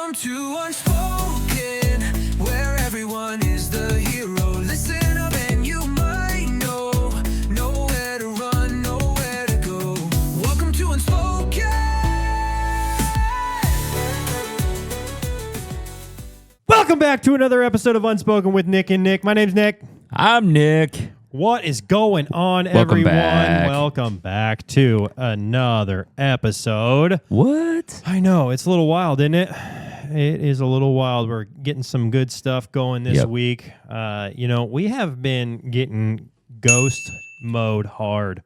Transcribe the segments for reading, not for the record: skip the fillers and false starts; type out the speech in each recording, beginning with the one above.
Welcome to Unspoken, where everyone is the hero. Listen up and you might know nowhere to run, nowhere to go. Welcome to Unspoken. Welcome back to another episode of Unspoken with Nick and Nick. My name's Nick. I'm Nick. What is going on, Welcome everyone? back. Welcome back to another episode. What? I know, it's a little wild, isn't it? It is a little wild. We're getting some good stuff going this week. We have been getting ghost mode hard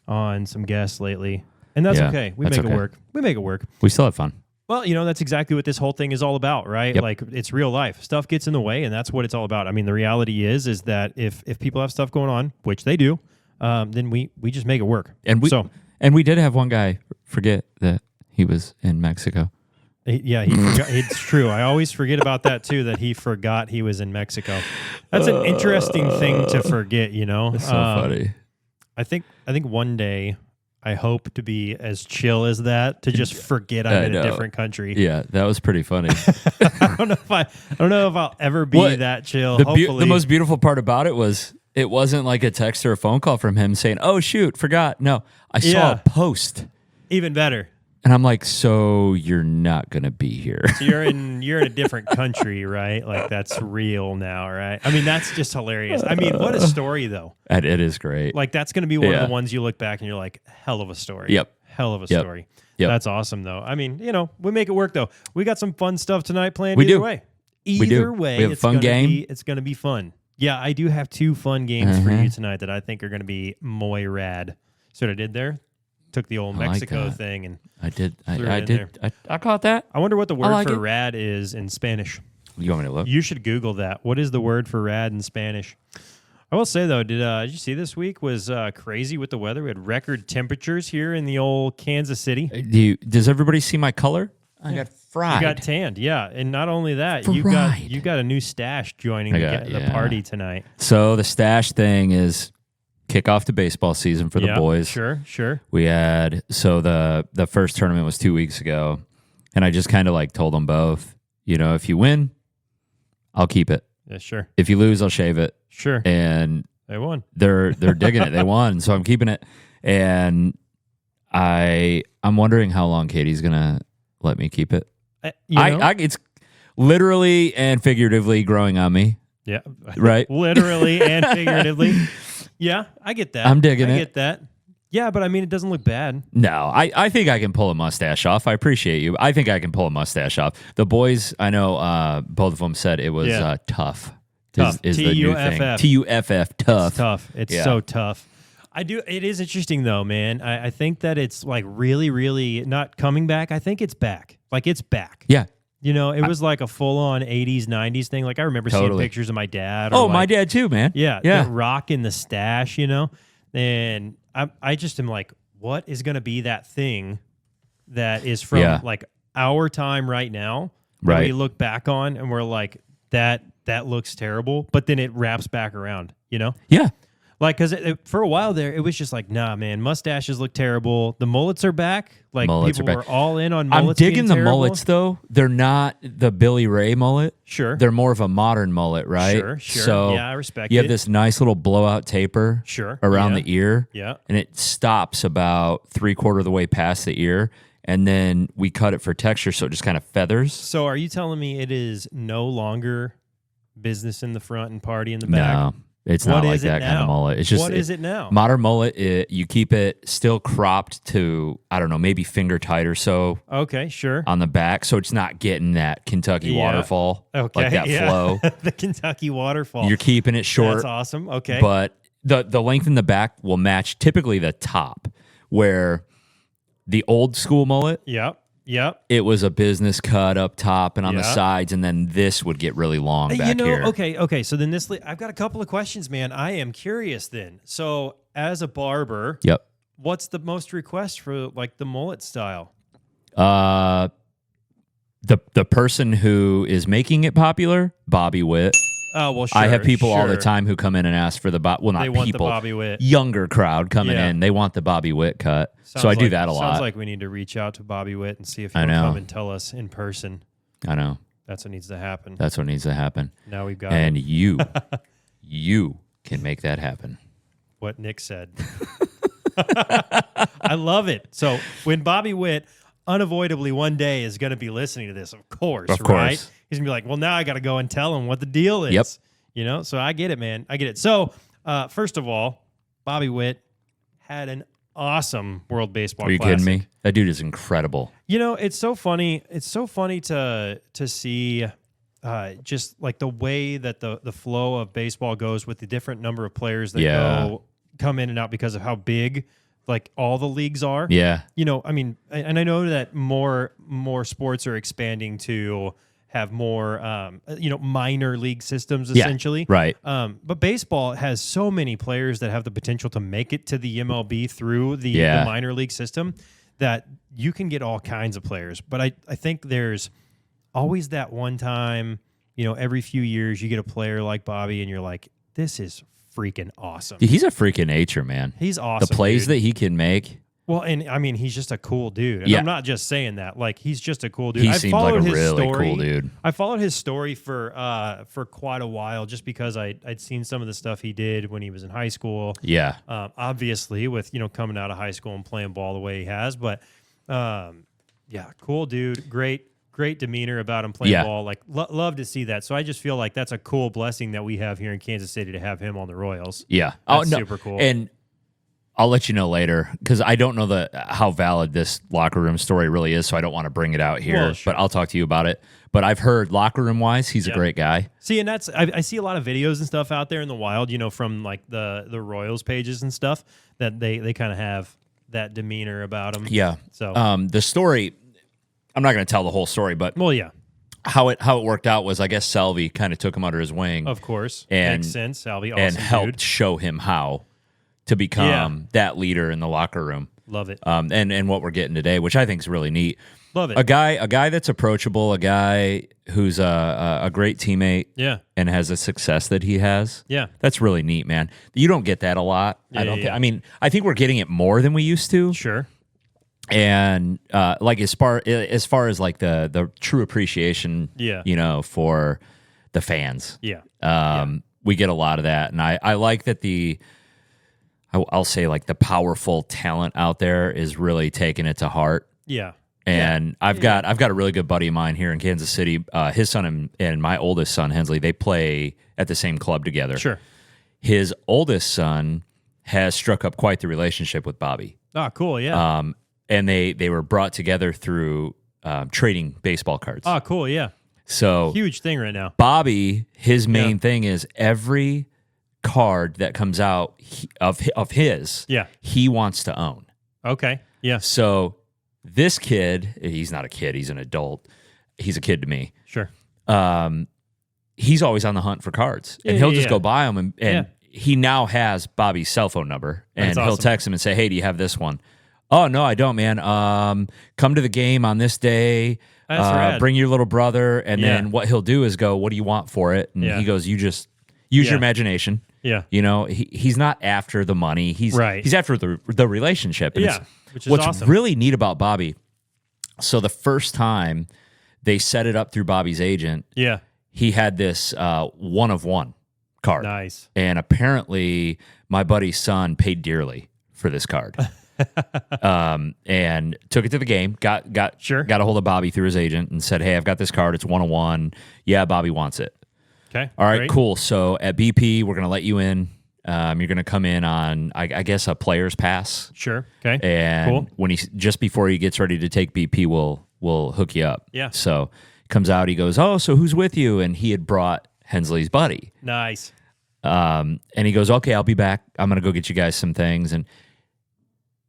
on some guests lately, and that's okay. We make it work. We make it work. We still have fun. Well, that's exactly what this whole thing is all about, right? Yep. Like, it's real life. Stuff gets in the way, and that's what it's all about. I mean, the reality is that if people have stuff going on, which they do, then we just make it work. And we did have one guy forget that he was in Mexico. He forgot. It's true. I always forget about that too, that he forgot he was in Mexico. That's an interesting thing to forget, It's so funny. I think one day I hope to be as chill as that, to just forget I'm in a different country. Yeah, that was pretty funny. I don't know if I'll ever be that chill. The most beautiful part about it was it wasn't like a text or a phone call from him saying, "Oh shoot, forgot." No, I saw a post. Even better. And I'm like, so you're not gonna be here. So you're in a different country, right? Like, that's real now, right? I mean, that's just hilarious. I mean, what a story though. It is great. Like, that's gonna be one of the ones you look back and you're like, hell of a story. Yep. Hell of a story. Yep. That's awesome though. I mean, we make it work though. We got some fun stuff tonight planned. We Either do. way. We do. Way, We have a fun game. It's gonna be fun. Yeah, I do have 2 fun games for you tonight that I think are gonna be muy rad. So what I did there? Took the old Mexico thing and I did. there. I caught that. I wonder what the word for it. rad is in Spanish. You want me to look? You should Google that. What is the word for rad in Spanish? I will say, though, did you see this week was crazy with the weather? We had record temperatures here in the old Kansas City. Does everybody see my color? I got fried. You got tanned, yeah. And not only that, you got a new stash joining the party tonight. So the stash thing is kick off the baseball season for the boys. Sure. We had, the first tournament was 2 weeks ago, and I just kind of like told them both, if you win, I'll keep it. Yeah, sure. If you lose, I'll shave it. Sure. And they won. They're digging it. They won, so I'm keeping it. And I'm wondering how long Katie's gonna let me keep it. It's literally and figuratively growing on me. Yeah. Right. Literally and figuratively. Yeah, I get that. I'm digging it. I get that. Yeah, but I mean, it doesn't look bad. No, I think I can pull a mustache off. I appreciate you. I think I can pull a mustache off. The boys, I know both of them said it was tough. Tough. Is the new thing. T-U-F-F, tough. It's tough. It's so tough. It is interesting, though, man. I think that it's like really, really not coming back. I think it's back. Like, it's back. Yeah. It was like a full-on 80s, 90s thing. Like, I remember seeing pictures of my dad. My dad too, man. Yeah. Rocking the stash, And I just am like, what is going to be that thing that is from, like, our time right now that we look back on and we're like, that looks terrible, but then it wraps back around, Yeah. Like, because for a while there, it was just like, nah, man, mustaches look terrible. The mullets are back. Like, people were all in on mullets. I'm digging the terrible. mullets, though. They're not the Billy Ray mullet. Sure. They're more of a modern mullet, right? Sure. So yeah, I respect it. You have this nice little blowout taper around the ear. Yeah. And it stops about 3/4 of the way past the ear. And then we cut it for texture, so it just kind of feathers. So are you telling me it is no longer business in the front and party in the back? No. It's not like that kind of mullet. It's just what is it now? Modern mullet. You keep it still cropped to, I don't know, maybe finger tight or so. Okay, sure. On the back, so it's not getting that Kentucky waterfall, like that flow. The Kentucky waterfall. You're keeping it short. That's awesome. Okay, but the length in the back will match typically the top, where the old school mullet. Yep. It was a business cut up top and on the sides, and then this would get really long back here. Okay. So then I've got a couple of questions, man. I am curious then. So as a barber, what's the most request for like the mullet style? The person who is making it popular, Bobby Witt. Oh, well, sure. I have people all the time who come in and ask for the not they want people, the Bobby Witt. Younger crowd coming in. They want the Bobby Witt cut. So I do that a lot. Sounds like we need to reach out to Bobby Witt and see if he'll come and tell us in person. I know. That's what needs to happen. That's what needs to happen. Now we've got and you can make that happen. What Nick said. I love it. So when Bobby Witt unavoidably one day is going to be listening to this, of course, right? He's going to be like, well, now I got to go and tell him what the deal is. Yep. You know, so I get it, man. I get it. So first of all, Bobby Witt had an awesome World Baseball Classic. Are you kidding me? That dude is incredible. You know, it's so funny. It's so funny to see just like the way that the flow of baseball goes with the different number of players that come in and out because of how big like all the leagues are. Yeah. You know, I mean, and I know that more sports are expanding to have more, minor league systems essentially. Yeah, right. But baseball has so many players that have the potential to make it to the MLB through the minor league system that you can get all kinds of players. But I think there's always that one time, you know, every few years you get a player like Bobby and you're like, this is freaking awesome. He's a freaking nature, man. He's awesome. The plays that he can make. Well, and I mean, he's just a cool dude. And I'm not just saying that. Like, he's just a cool dude. He seems like a really cool dude. I followed his story for quite a while just because I'd seen some of the stuff he did when he was in high school. Yeah. Obviously, with, you know, coming out of high school and playing ball the way he has. But, cool dude. Great demeanor about him playing ball. Like, love to see that. So I just feel like that's a cool blessing that we have here in Kansas City to have him on the Royals. Yeah. That's super cool. And I'll let you know later because I don't know how valid this locker room story really is, so I don't want to bring it out here. Well, sure. But I'll talk to you about it. But I've heard locker room wise, he's a great guy. See, and that's I see a lot of videos and stuff out there in the wild, you know, from like the Royals pages and stuff that they kind of have that demeanor about him. Yeah. So the story, I'm not going to tell the whole story, but how it worked out was I guess Salvi kind of took him under his wing, of course, and makes sense. Salvi, awesome and helped dude. Show him how to become that leader in the locker room. Love it. And what we're getting today, which I think is really neat. Love it. A guy that's approachable, a guy who's a great teammate, and has a success that he has. Yeah, that's really neat, man. You don't get that a lot. I don't. I mean, I think we're getting it more than we used to. Sure. And like as far as like the true appreciation, you know, for the fans. We get a lot of that, and I like that I'll say like the powerful talent out there is really taking it to heart. Yeah. And I've got a really good buddy of mine here in Kansas City. His son and my oldest son, Hensley, they play at the same club together. Sure. His oldest son has struck up quite the relationship with Bobby. Oh, cool. Yeah. And they were brought together through trading baseball cards. Oh, cool. Yeah. So huge thing right now. Bobby, his main thing is every card that comes out of his, he wants to own. Okay. Yeah. So this kid, he's not a kid, he's an adult. He's a kid to me. Sure. He's always on the hunt for cards, and he'll just go buy them, and he now has Bobby's cell phone number, and he'll text him and say, "Hey, do you have this one?" "Oh, no, I don't, man. Come to the game on this day. Bring your little brother." And then what he'll do is go, "What do you want for it?" And he goes, "You just use your imagination." Yeah. You know, he's not after the money. He's after the relationship. And which is what's awesome. really neat about Bobby, so the first time they set it up through Bobby's agent, he had this 1-of-1 card. Nice. And apparently my buddy's son paid dearly for this card. And took it to the game, got a hold of Bobby through his agent and said, "Hey, I've got this card. It's 1-of-1. Yeah, Bobby wants it." Okay. All right, cool. So at BP, we're going to let you in. You're going to come in on, I guess, a player's pass. Sure. Okay. And when just before he gets ready to take BP, we'll hook you up. Yeah. So comes out, he goes, "Oh, so who's with you?" And he had brought Hensley's buddy. Nice. And he goes, "Okay, I'll be back. I'm going to go get you guys some things." And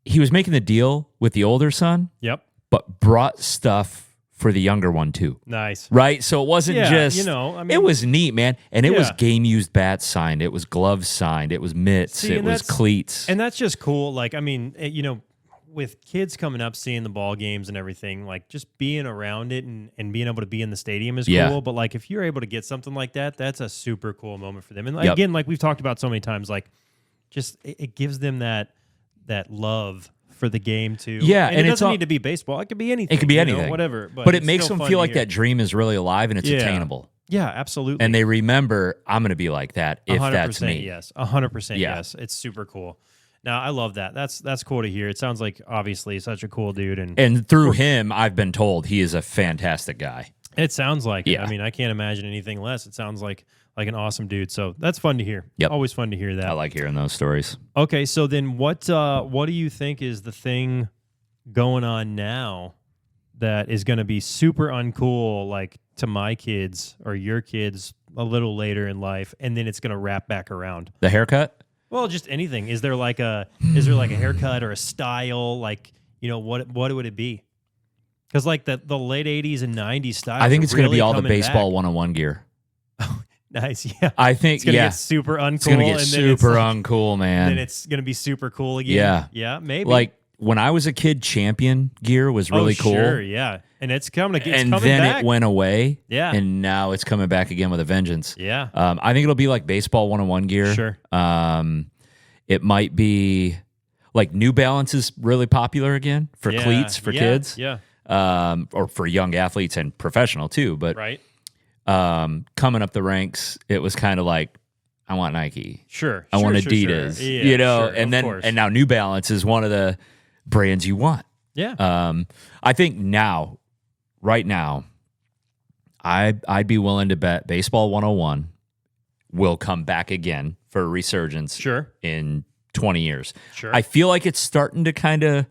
he was making the deal with the older son. Yep. But brought stuff for the younger one too. Nice. Right? So it wasn't just, you know, I mean, it was neat, man. And it was game used bats signed. It was gloves signed. It was mitts. It was cleats. And that's just cool. Like, I mean, you know, with kids coming up, seeing the ball games and everything, like just being around it and being able to be in the stadium is cool. But like, if you're able to get something like that, that's a super cool moment for them. And again, like we've talked about so many times, like just it gives them that love for the game too. Yeah, and it doesn't need to be baseball. It could be anything. It could be anything, whatever. But it makes them feel like that dream is really alive and it's attainable. Yeah, absolutely. And they remember, I'm going to be like that if that's me. Yes, 100% yes. It's super cool. Now, I love that. That's cool to hear. It sounds like, obviously, such a cool dude. And through him, I've been told he is a fantastic guy. It sounds like it. I mean, I can't imagine anything less. It sounds like an awesome dude. So that's fun to hear. Yep. Always fun to hear that. I like hearing those stories. Okay, so then what do you think is the thing going on now that is going to be super uncool, like to my kids or your kids a little later in life, and then it's going to wrap back around? The haircut? Well, just anything. Is there like a haircut or a style? Like, what would it be? Because like the late 80s and 90s style. I think it's really going to be all the baseball back. 101 gear. Nice, yeah. I think it's gonna get super uncool. It's gonna get super uncool, man. And then it's gonna be super cool again. Yeah, maybe. Like when I was a kid, champion gear was really cool. Sure, yeah. And it's coming. And then back. it went away. Yeah. And now it's coming back again with a vengeance. Yeah. I think it'll be like baseball 101 gear. Sure. It might be like New Balance is really popular again for cleats for kids. Yeah. Or for young athletes and professional too. But right. Coming up the ranks, it was kind of like, I want Nike. Sure. I want Adidas. Sure. Yeah, and now New Balance is one of the brands you want. Yeah. I think right now, I'd be willing to bet Baseball 101 will come back again for a resurgence. Sure. In 20 years. Sure. I feel like it's starting to kind of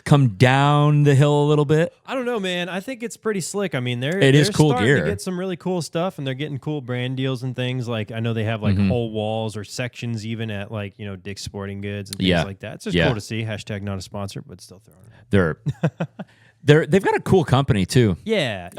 come down the hill a little bit. I don't know, man. I think it's pretty slick. I mean, they're cool starting gear. to get some really cool stuff, and they're getting cool brand deals and things. Like I know they have like whole walls or sections even at like Dick's Sporting Goods and things like that. It's just cool to see. Hashtag not a sponsor, but still throwing it. They've got a cool company too. Yeah.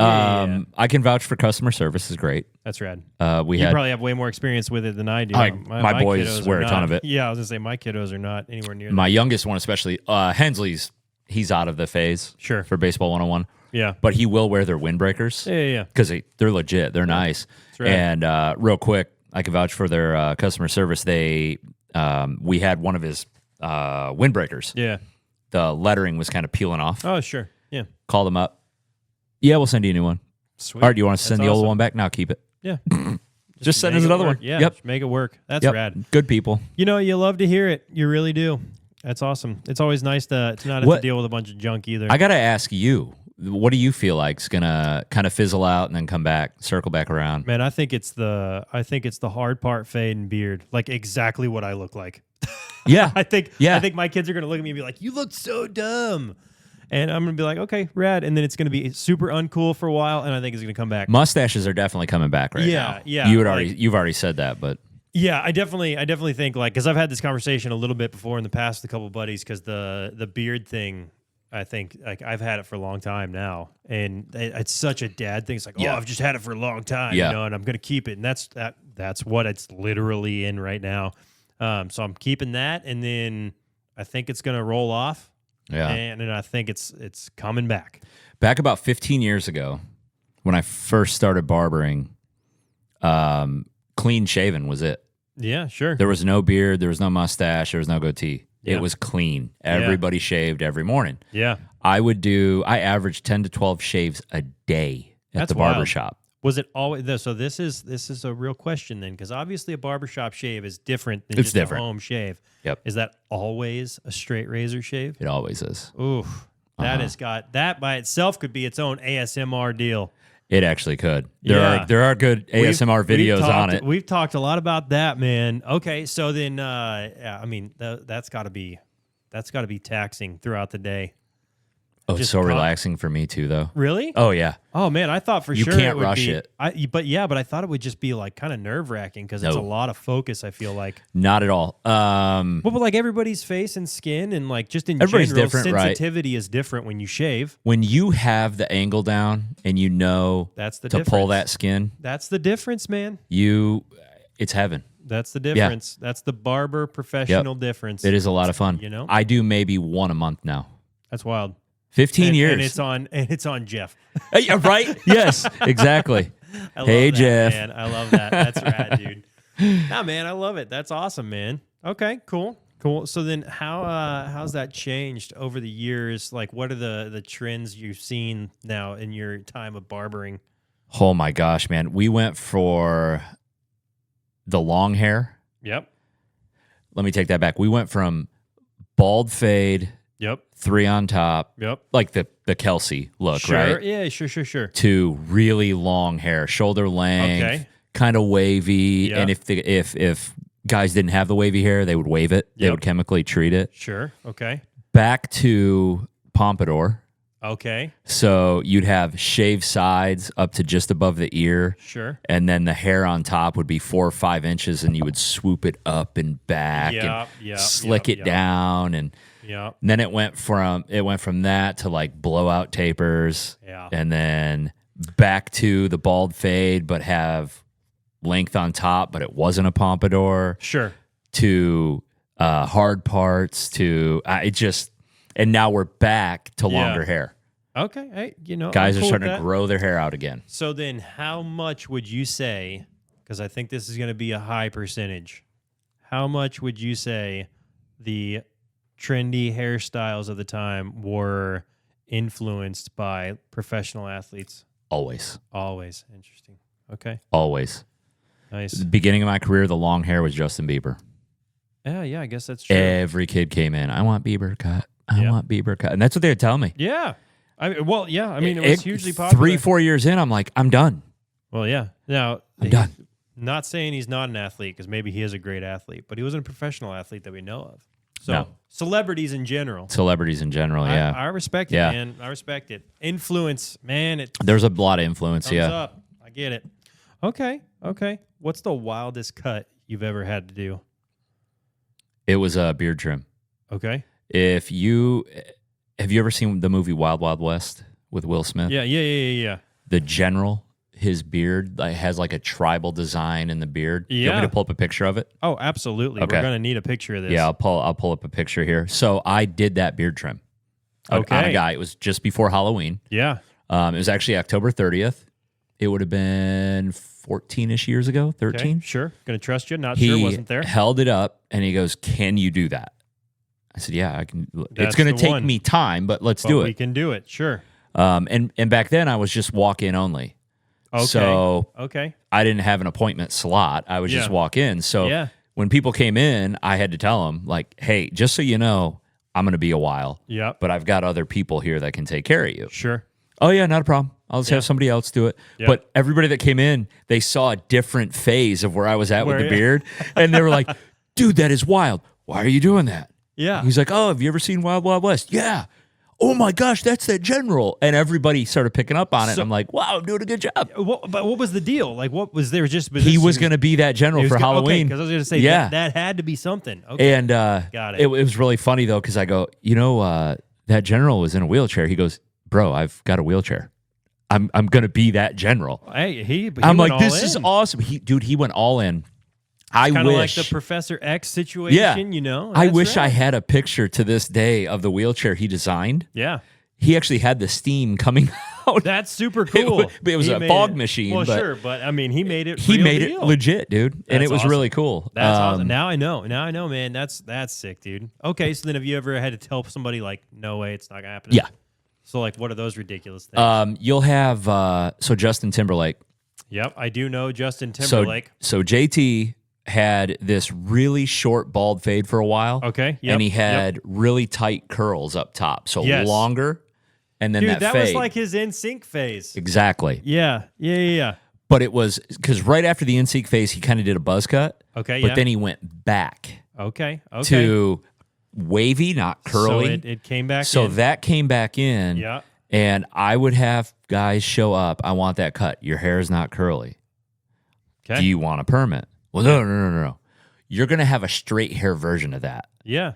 I can vouch for customer service is great. That's rad. You probably have way more experience with it than I do. My boys wear a ton of it. Yeah, I was gonna say my kiddos are not anywhere near. My youngest one, especially Hensley's. He's out of the phase for Baseball 101. Yeah. But he will wear their windbreakers. Yeah. Because they're legit. They're nice. Right. And real quick, I can vouch for their customer service. We had one of his windbreakers. Yeah. The lettering was kind of peeling off. Oh, sure. Yeah. Called them up. Yeah, we'll send you a new one. Sweet. All right, do you want us to send the old one back? Now keep it. Yeah. Just send us another one. Yeah. Yep. Just make it work. That's rad. Good people. You love to hear it. You really do. That's awesome. It's always nice to not have to deal with a bunch of junk either. I got to ask you, what do you feel like is going to kind of fizzle out and then come back, circle back around? Man, I think it's the hard part, fade and beard. Like exactly what I look like. Yeah. I think my kids are going to look at me and be like, "You look so dumb." And I'm going to be like, "Okay, rad." And then it's going to be super uncool for a while, and I think it's going to come back. Mustaches are definitely coming back now. Yeah. You've already said that, but yeah, I definitely think because I've had this conversation a little bit before in the past with a couple of buddies because the beard thing, I think like I've had it for a long time now, and it's such a dad thing. It's like, I've just had it for a long time, and I'm gonna keep it, and that's what it's literally in right now. So I'm keeping that, and then I think it's gonna roll off. Yeah, and I think it's coming back. Back about 15 years ago, when I first started barbering, clean shaven was it. Yeah, sure. There was no beard. There was no mustache. There was no goatee. Yeah. It was clean. Everybody shaved every morning. Yeah. I averaged 10 to 12 shaves a day at the barbershop. Was it always so? This is a real question then, because obviously a barbershop shave is different than just a home shave. Yep. Is that always a straight razor shave? It always is. Oof. That by itself could be its own ASMR deal. It actually could. There are good ASMR videos on it. We've talked a lot about that, man. Okay, so then I mean that's got to be taxing throughout the day. Oh, just so relaxing for me too, though. Really? Oh yeah. Oh man, I thought you sure can't it would rush be, it. But I thought it would just be like kind of nerve wracking because it's a lot of focus. I feel like not at all. Well, but like everybody's face and skin and like just in general, sensitivity is different when you shave. When you have the angle down and you know that's the difference. Pull that skin. That's the difference, man. It's heaven. That's the difference. Yeah. That's the barber professional difference. It is a lot of fun. I do maybe one a month now. That's wild. 15 years. And it's on Jeff. Yeah, right? Yes, exactly. Hey, Jeff. Man. I love that. That's rad, dude. Nah, man, I love it. That's awesome, man. Okay, cool. Cool. So then how's that changed over the years? Like, what are the trends you've seen now in your time of barbering? Oh my gosh, man. We went for the long hair. Yep. Let me take that back. We went from bald fade. Yep. 3 on top. Yep. Like the Kelsey look, sure. right? Yeah, sure. To really long hair, shoulder length, okay. kind of wavy. Yeah. And if guys didn't have the wavy hair, they would wave it. They Yep. would chemically treat it. Sure. Okay. Back to pompadour. Okay. So you'd have shaved sides up to just above the ear. Sure. And then the hair on top would be 4 or 5 inches, and you would swoop it up and back and slick it down. And then it went from that to like blowout tapers. Yeah. And then back to the bald fade, but have length on top, but it wasn't a pompadour. Sure. To hard parts, to and now we're back to longer hair. Okay. Hey, guys are starting to grow their hair out again. So then how much would you say, because I think this is going to be a high percentage, how much would you say the trendy hairstyles of the time were influenced by professional athletes? Always. Interesting. Okay. Always. Nice. The beginning of my career, the long hair was Justin Bieber. Yeah, I guess that's true. Every kid came in, I want Bieber cut. I want Bieber cut. And that's what they would tell me. Yeah. It was hugely popular. 3-4 years in, I'm like, I'm done. Well, yeah. Now, I'm done. Not saying he's not an athlete, because maybe he is a great athlete, but he wasn't a professional athlete that we know of. So celebrities in general. Yeah. I respect it, man. I respect it. Influence, man. There's a lot of influence, thumbs up. I get it. Okay. What's the wildest cut you've ever had to do? It was a beard trim. Okay. Have you ever seen the movie Wild Wild West with Will Smith? Yeah. The general, his beard has like a tribal design in the beard. Yeah. You want me to pull up a picture of it? Oh, absolutely. Okay. We're gonna need a picture of this. Yeah, I'll pull up a picture here. So I did that beard trim. Okay. On a guy. It was just before Halloween. Yeah. It was actually October 30th. It would have been 14-ish years ago, 13. Okay, sure. Gonna trust you. Not sure. Wasn't there. He held it up and he goes, "Can you do that?" I said, "Yeah, I can." That's it's going to take one. me time, but let's do it. We can do it. Sure. And back then I was just walk in only. Okay. So okay. I didn't have an appointment slot. I would just walk in. So when people came in, I had to tell them like, "Hey, just so you know, I'm going to be a while. Yep. But I've got other people here that can take care of you." Sure. Oh yeah, not a problem. I'll just have somebody else do it. Yep. But everybody that came in, they saw a different phase of where I was at with the beard. And they were like, "Dude, that is wild. Why are you doing that?" Yeah. He's like, "Oh, have you ever seen Wild Wild West?" "Yeah." "Oh my gosh, that's that general." And everybody started picking up on it. And I'm like, "Wow, I'm doing a good job." But what was the deal? Like, what was there? He was going to be that general for Halloween. Because I was going to say, that had to be something. Okay. And got it. It was really funny, though, because I go, that general was in a wheelchair. He goes, "Bro, I've got a wheelchair. I'm going to be that general." Hey, he I'm went like, "This all is in. awesome." He went all in. I Kind of like wish the Professor X situation, I wish right. I had a picture to this day of the wheelchair he designed. Yeah. He actually had the steam coming out. That's super cool. It was a fog machine. Well, but sure, but I mean, he made it. He real made deal. it legit, dude, and it was awesome. really cool. That's awesome. Now I know, man. That's sick, dude. Okay, so then have you ever had to tell somebody like, "No way, it's not gonna happen"? Yeah. So like, what are those ridiculous things? You'll have so Justin Timberlake. Yep, I do know Justin Timberlake. So JT had this really short bald fade for a while. Okay, and he had really tight curls up top, so longer, and then dude, that was fade. like his NSYNC phase. Exactly. Yeah. But it was because right after the NSYNC phase, he kind of did a buzz cut. Okay, but then he went back. Okay. To wavy, not curly. So it came back. So in. that came back in. Yeah. And I would have guys show up. "I want that cut. Your hair is not curly. Okay. Do you want a permit?" "Well, no. You're going to have a straight hair version of that." Yeah.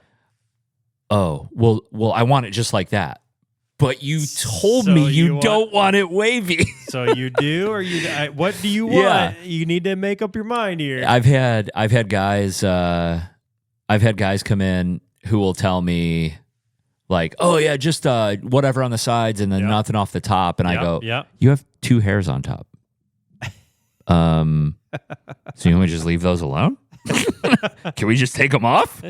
"Oh, well, I want it just like that." "But you told me you don't want it wavy." So you do, or you? What do you want? Yeah. You need to make up your mind here. I've had guys come in who will tell me like, "Oh yeah, just whatever on the sides and then nothing off the top," and I go, "You have 2 hairs on top. So you want me to just leave those alone? Can we just take them off?"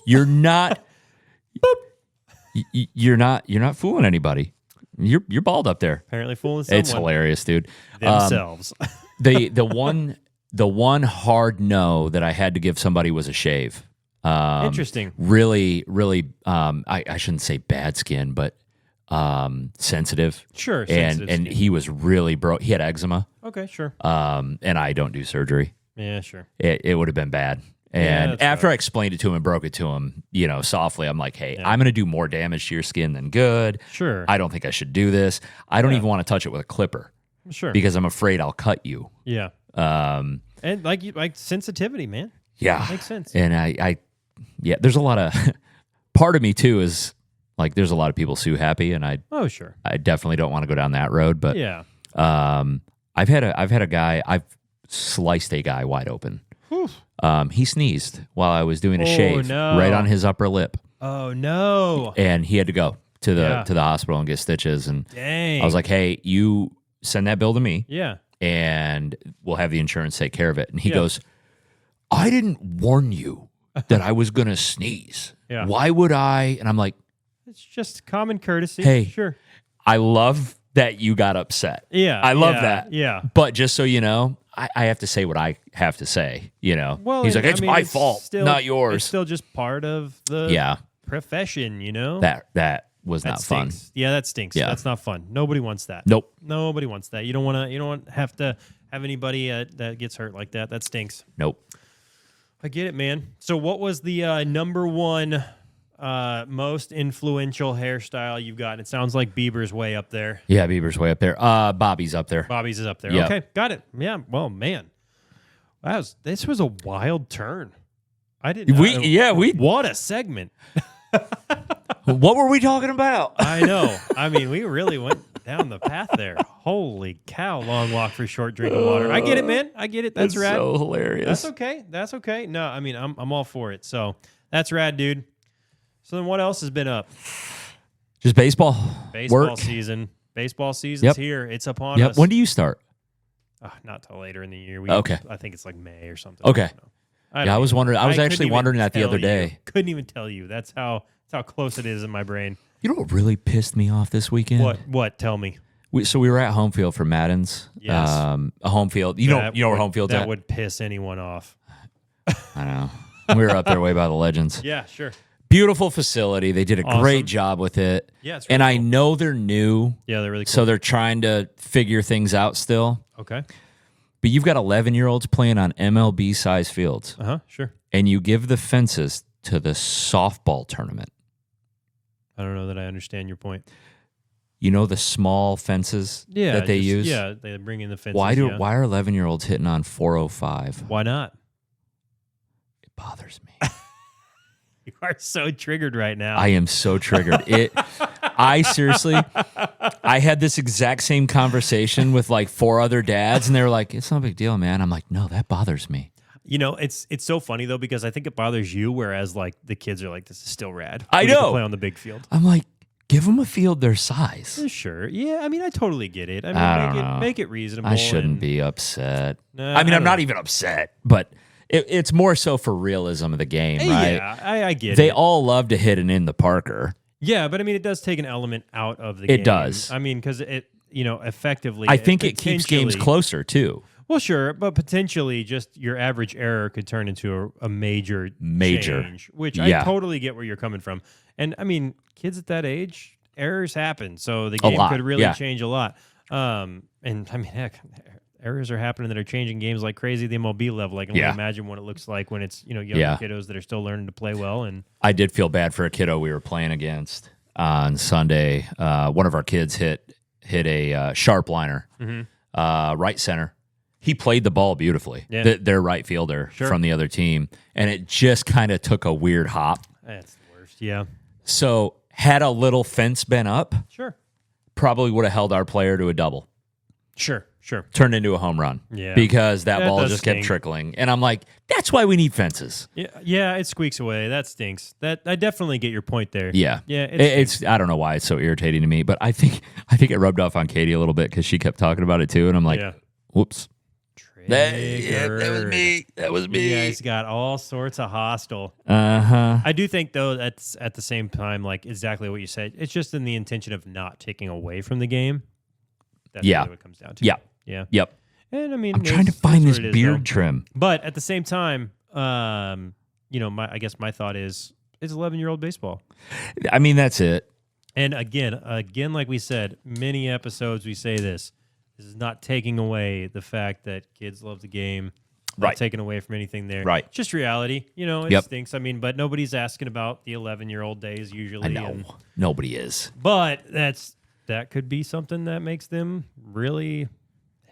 You're not. You're not fooling anybody. You're bald up there. Apparently fooling someone. It's hilarious, dude. Themselves. The one hard no that I had to give somebody was a shave. Interesting. Really, really. I shouldn't say bad skin, but sensitive. Sure. And he was really broke. He had eczema. Okay, sure. And I don't do surgery. Yeah, sure. It would have been bad. And after I explained it to him and broke it to him, softly, I'm like, hey, I'm going to do more damage to your skin than good. Sure. I don't think I should do this. I don't even want to touch it with a clipper. Sure. Because I'm afraid I'll cut you. Yeah. And like sensitivity, man. Yeah. Makes sense. And I there's a lot of, part of me too is like, there's a lot of people sue happy, and I definitely don't want to go down that road. But yeah. I've had a guy, I've sliced a guy wide open. He sneezed while I was doing a shave right on his upper lip. Oh no! And he had to go to the hospital and get stitches. And dang. I was like, "Hey, you send that bill to me, yeah, and we'll have the insurance take care of it." And he goes, "I didn't warn you that I was gonna sneeze. Yeah. Why would I?" And I'm like, "It's just common courtesy." Hey, sure. I love that you got upset. Yeah, I love that. Yeah, but just so you know, I have to say what I have to say, Well, he's like, it's my fault, not yours. It's still just part of the profession, That was not fun. Yeah, that stinks. Yeah. That's not fun. Nobody wants that. Nope. Nobody wants that. You don't want to have to have anybody that gets hurt like that. That stinks. Nope. I get it, man. So what was the number one most influential hairstyle you've got? It sounds like Bieber's way up there. Yeah, Bieber's way up there. Bobby's up there. Bobby's is up there. Yep. Okay, got it. Yeah. Well, man, this was a wild turn. I didn't. What a segment. What were we talking about? I know. I mean, we really went down the path there. Holy cow! Long walk for short drink of water. I get it, man. I get it. That's rad. So hilarious. That's okay. No, I mean, I'm all for it. So that's rad, dude. So then what else has been up? Just baseball. Baseball season. Baseball season's here. It's upon us. When do you start? Not till later in the year. Okay. I think it's like May or something. Okay. I was wondering. I was actually wondering that the other day. Couldn't even tell you. That's how close it is in my brain. You know what really pissed me off this weekend? What? Tell me. So we were at home field for Madden's. Yes. A home field. You know where home field's at? That would piss anyone off. I know. We were up there way by the Legends. Yeah, sure. Beautiful facility. They did a great job with it. Yeah, it's really and I cool. know they're new. Yeah, they're really cool. So they're trying to figure things out still. Okay. But you've got 11-year-olds playing on MLB-sized fields. Sure. And you give the fences to the softball tournament. I don't know that I understand your point. You know the small fences that they use? Yeah, they bring in the fences. Why are 11-year-olds hitting on 405? Why not? It bothers me. You are so triggered right now. I am so triggered. I seriously, I had this exact same conversation with like 4 other dads, and they were like, it's no big deal, man. I'm like, no, that bothers me. It's so funny, though, because I think it bothers you, whereas like the kids are like, this is still rad. I We know. get to play on the big field. I'm like, give them a field their size. Sure. Yeah, I mean, I totally get it. I mean, make it reasonable. I shouldn't be upset. No, I mean, I'm not know. even upset, but it's more so for realism of the game, right? Yeah, I get it. They all love to hit an in the Parker. Yeah, but I mean, it does take an element out of the game. It does. I mean, because it, effectively. I think it keeps games closer, too. Well, sure, but potentially just your average error could turn into a major change, which I totally get where you're coming from. And I mean, kids at that age, errors happen, so the game could really change a lot. And I mean, heck, errors are happening that are changing games like crazy at the MLB level. I can only imagine what it looks like when it's younger kiddos that are still learning to play well. And I did feel bad for a kiddo we were playing against on Sunday. One of our kids hit a sharp liner, right center. He played the ball beautifully. Yeah. Their right fielder from the other team, and it just kind of took a weird hop. That's the worst. Yeah. So had a little fence been up, probably would have held our player to a double. Sure. Turned into a home run. Yeah. Because that ball just kept trickling. And I'm like, that's why we need fences. Yeah, it squeaks away. That stinks. That I definitely get your point there. Yeah. Yeah. It's I don't know why it's so irritating to me, but I think it rubbed off on Katie a little bit because she kept talking about it too. And I'm like, whoops. That was me. That was me. You guys got all sorts of hostile. Uh-huh. I do think, though, that's at the same time, like exactly what you said. It's just in the intention of not taking away from the game. That's really what it comes down to. Yeah. Yeah. Yep. And I mean, I'm trying to find this beard trim. But at the same time, I guess my thought is it's 11-year-old baseball. I mean, that's it. And again, like we said, many episodes we say this. This is not taking away the fact that kids love the game. Not taking away from anything there. Right. Just reality. It stinks. I mean, but nobody's asking about the 11-year-old days usually. I know. Nobody is. But that could be something that makes them really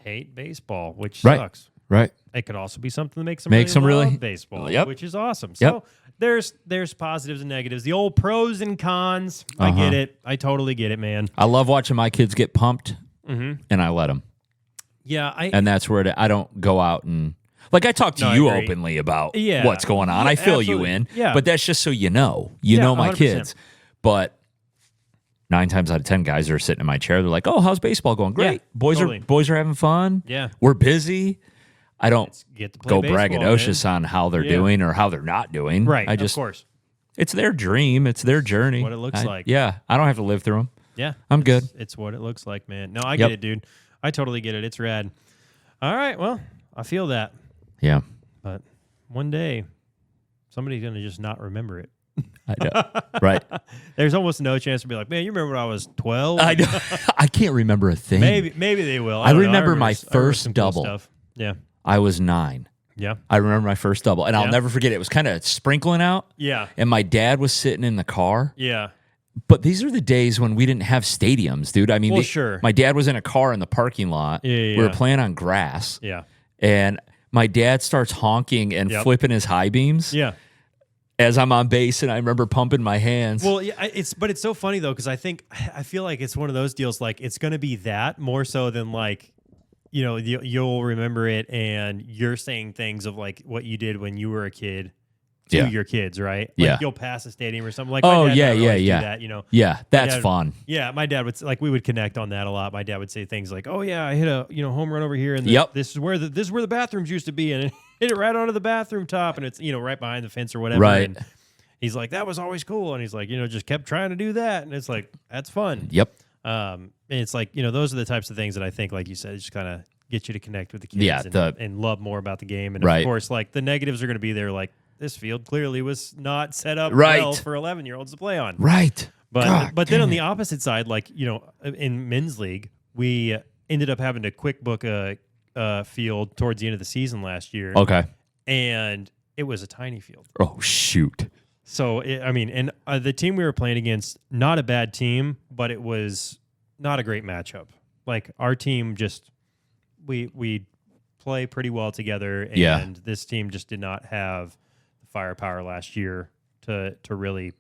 hate baseball, which sucks. Right. It could also be something that makes them really love baseball, which is awesome. So there's positives and negatives. The old pros and cons. I get it. I totally get it, man. I love watching my kids get pumped, and I let them. Yeah. And that's where I don't go out and... Like, I talk to you openly about what's going on. I fill you in. Yeah. But that's just so you know. You know my 100%. Kids. But 9 times out of 10 guys are sitting in my chair. They're like, oh, how's baseball going? Great. Yeah, boys are having fun. Yeah. We're busy. I don't go baseball, braggadocious on how they're doing or how they're not doing. Right, of course. It's their dream. It's their journey. What it looks like. Yeah. I don't have to live through them. Yeah. I'm good. It's what it looks like, man. No, I get it, dude. I totally get it. It's rad. All right. Well, I feel that. Yeah. But one day, somebody's going to just not remember it. I know. Right. There's almost no chance to be like, man, you remember when I was 12? I know. I can't remember a thing. Maybe they will. I remember my first double. Cool stuff. Yeah. I was 9. Yeah. I remember my first double. And I'll never forget it. It was kind of sprinkling out. Yeah. And my dad was sitting in the car. Yeah. But these are the days when we didn't have stadiums, dude. I mean, sure. My dad was in a car in the parking lot. Yeah. We were playing on grass. Yeah. And my dad starts honking and flipping his high beams. Yeah. As I'm on base, and I remember pumping my hands. Well, yeah, it's so funny though, because I feel like it's one of those deals. Like it's going to be that more so than like, you'll remember it, and you're saying things of like what you did when you were a kid to your kids, right? Like you'll pass a stadium or something. Like my dad would do that, Yeah, that's fun. Yeah, my dad would we would connect on that a lot. My dad would say things like, "Oh yeah, I hit a home run over here, and this is where the bathrooms used to be, and it hit it right onto the bathroom top, and it's right behind the fence or whatever." Right. And he's like, "That was always cool," and he's like, just kept trying to do that, and it's like that's fun. Yep. And it's like those are the types of things that I think, like you said, just kind of get you to connect with the kids and love more about the game, and of course, like the negatives are going to be there, like. This field clearly was not set up well for 11-years to play on. Right. But then on the opposite side, like, in men's league, we ended up having to quick book a field towards the end of the season last year. Okay. And it was a tiny field. Oh, shoot. So, the team we were playing against, not a bad team, but it was not a great matchup. Like, our team just, we play pretty well together, and this team just did not have firepower last year to really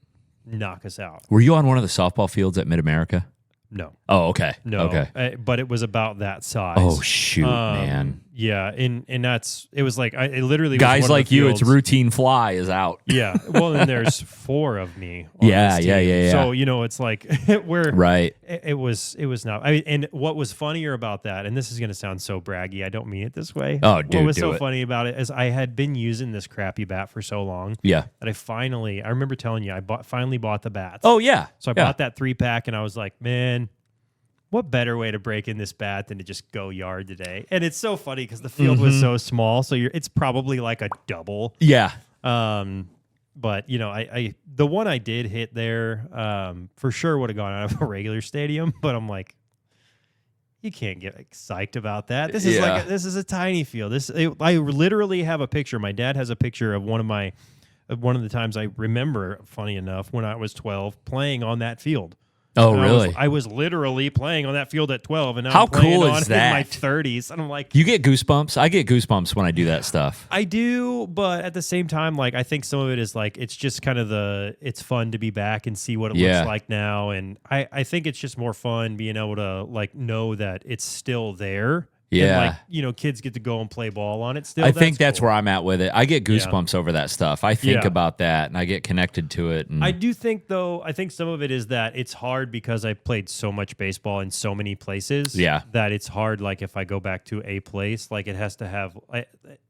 knock us out. Were you on one of the softball fields at Mid-America? No. Oh, okay. No. Okay. But it was about that size. Oh, shoot, man. Yeah, and it was like, it literally guys was like you, it's routine fly is out. Yeah. Well, and there's 4 of me on yeah. this team. So, it's like, we're... Right. It was not... I mean, and what was funnier about that, and this is going to sound so braggy, I don't mean it this way. Oh, dude, what was so funny about it is I had been using this crappy bat for so long that I remember telling you, I finally bought the bats. Oh, yeah. So I bought that 3-pack, and I was like, man... What better way to break in this bat than to just go yard today? And it's so funny because the field was so small, so it's probably like a double. Yeah. But I the one I did hit there, for sure would have gone out of a regular stadium. But I'm like, you can't get psyched about that. This is this is a tiny field. I literally have a picture. My dad has a picture of one of the times I remember. Funny enough, when I was 12, playing on that field. Oh, really? I was literally playing on that field at 12, and now how I'm playing cool on is that? In my 30s. And I'm like, you get goosebumps. I get goosebumps when I do that stuff. I do, but at the same time, like I think some of it is like it's just kind of it's fun to be back and see what it looks like now, and I think it's just more fun being able to like know that it's still there. Yeah. And like, kids get to go and play ball on it still. I think that's cool. where I'm at with it. I get goosebumps over that stuff. I think about that and I get connected to it. And I do think, though, I think some of it is that it's hard because I played so much baseball in so many places. Yeah. That it's hard, like, if I go back to a place, like, it has to have,